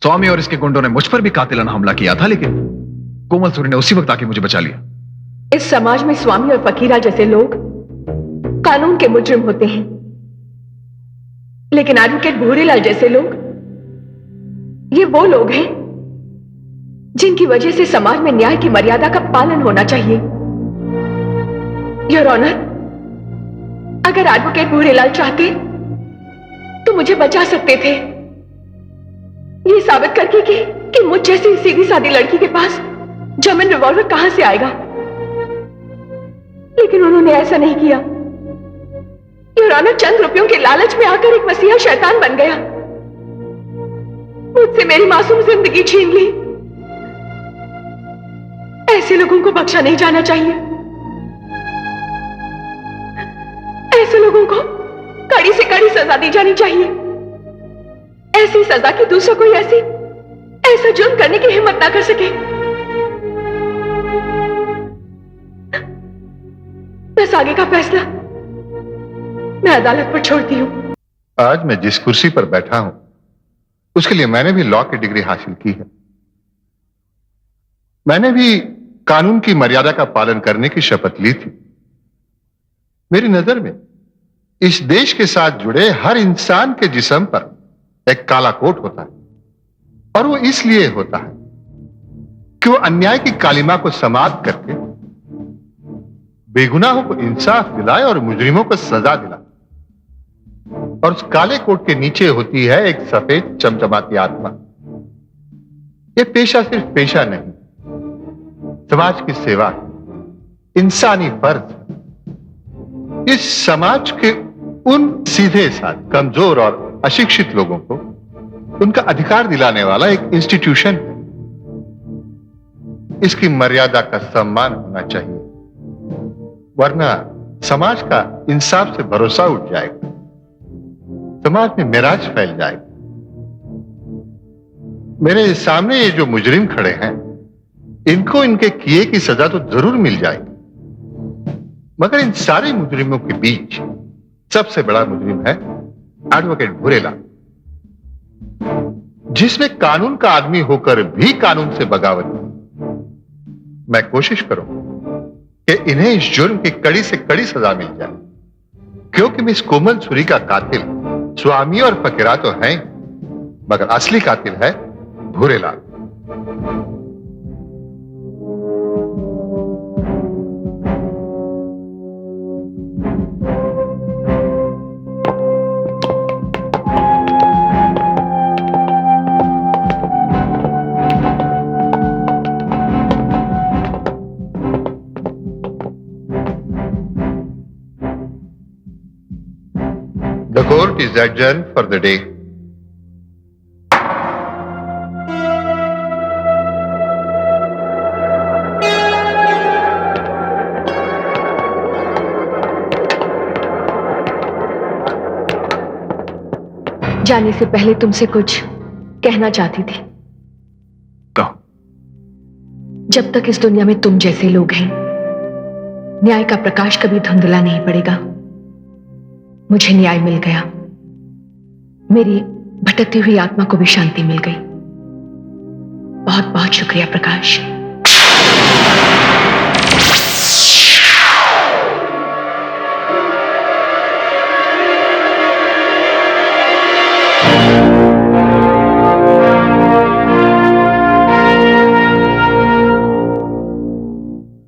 H: स्वामी और इसके गुंडों ने मुझ पर भी कातिलाना हमला किया था, लेकिन कोमल सूरी ने उसी वक्त आके मुझे बचा लिया।
I: इस समाज में स्वामी और फकीरा जैसे लोग कानून के मुजरिम होते हैं, लेकिन एडवोकेट भूरेलाल जैसे लोग, ये वो लोग हैं जिनकी वजह से समाज में न्याय की मर्यादा का पालन होना चाहिए। योर ऑनर, अगर एडवोकेट भूरेलाल चाहते तो मुझे बचा सकते थे, ये साबित करके कि मुझ जैसी सीधी सादी लड़की के पास जर्मन रिवॉल्वर कहां से आएगा, लेकिन उन्होंने ऐसा नहीं किया। योर ऑनर, चंद रुपयों के लालच में आकर एक मसीहा शैतान बन गया, मुझसे मेरी मासूम जिंदगी छीन ली। ऐसे लोगों को बख्शा नहीं जाना चाहिए। ऐसे लोगों को कड़ी से कड़ी सजा दी जानी चाहिए। ऐसी सजा कि दूसरा कोई ऐसा जुर्म करने की हिम्मत ना कर सके। बस आगे का फैसला मैं अदालत पर छोड़ती हूं।
J: आज मैं जिस कुर्सी पर बैठा हूं उसके लिए मैंने भी लॉ की डिग्री हासिल की है। मैंने भी कानून की मर्यादा का पालन करने की शपथ ली थी। मेरी नजर में इस देश के साथ जुड़े हर इंसान के जिस्म पर एक काला कोट होता है, और वो इसलिए होता है कि वो अन्याय की कालिमा को समाप्त करके बेगुनाहों को इंसाफ दिलाए और मुजरिमों को सजा दिलाए। और उस काले कोट के नीचे होती है एक सफेद चमचमाती आत्मा। ये पेशा सिर्फ पेशा नहीं, समाज की सेवा, इंसानी फर्ज। इस समाज के उन सीधे साथ कमजोर और अशिक्षित लोगों को उनका अधिकार दिलाने वाला एक इंस्टीट्यूशन है। इसकी मर्यादा का सम्मान होना चाहिए, वरना समाज का इंसाफ से भरोसा उठ जाएगा, समाज में मिराज फैल जाएगा। मेरे सामने ये जो मुजरिम खड़े हैं, इनको इनके किए की सजा तो जरूर मिल जाएगी, मगर इन सारे मुजरिमों के बीच सबसे बड़ा मुजरिम है एडवोकेट भूरेलाल, जिसने कानून का आदमी होकर भी कानून से बगावत की। मैं कोशिश करूं कि इन्हें इस जुर्म की कड़ी से कड़ी सजा मिल जाए, क्योंकि मिस कोमल सूरी का कातिल स्वामी और फकीरा तो हैं, मगर असली कातिल है Bhurelal. The court is adjourned for the day.
I: जाने से पहले तुमसे कुछ कहना चाहती थी।
H: कहो।
I: जब तक इस दुनिया में तुम जैसे लोग हैं, न्याय का प्रकाश कभी धुंधला नहीं पड़ेगा। मुझे न्याय मिल गया, मेरी भटकती हुई आत्मा को भी शांति मिल गई। बहुत बहुत शुक्रिया प्रकाश।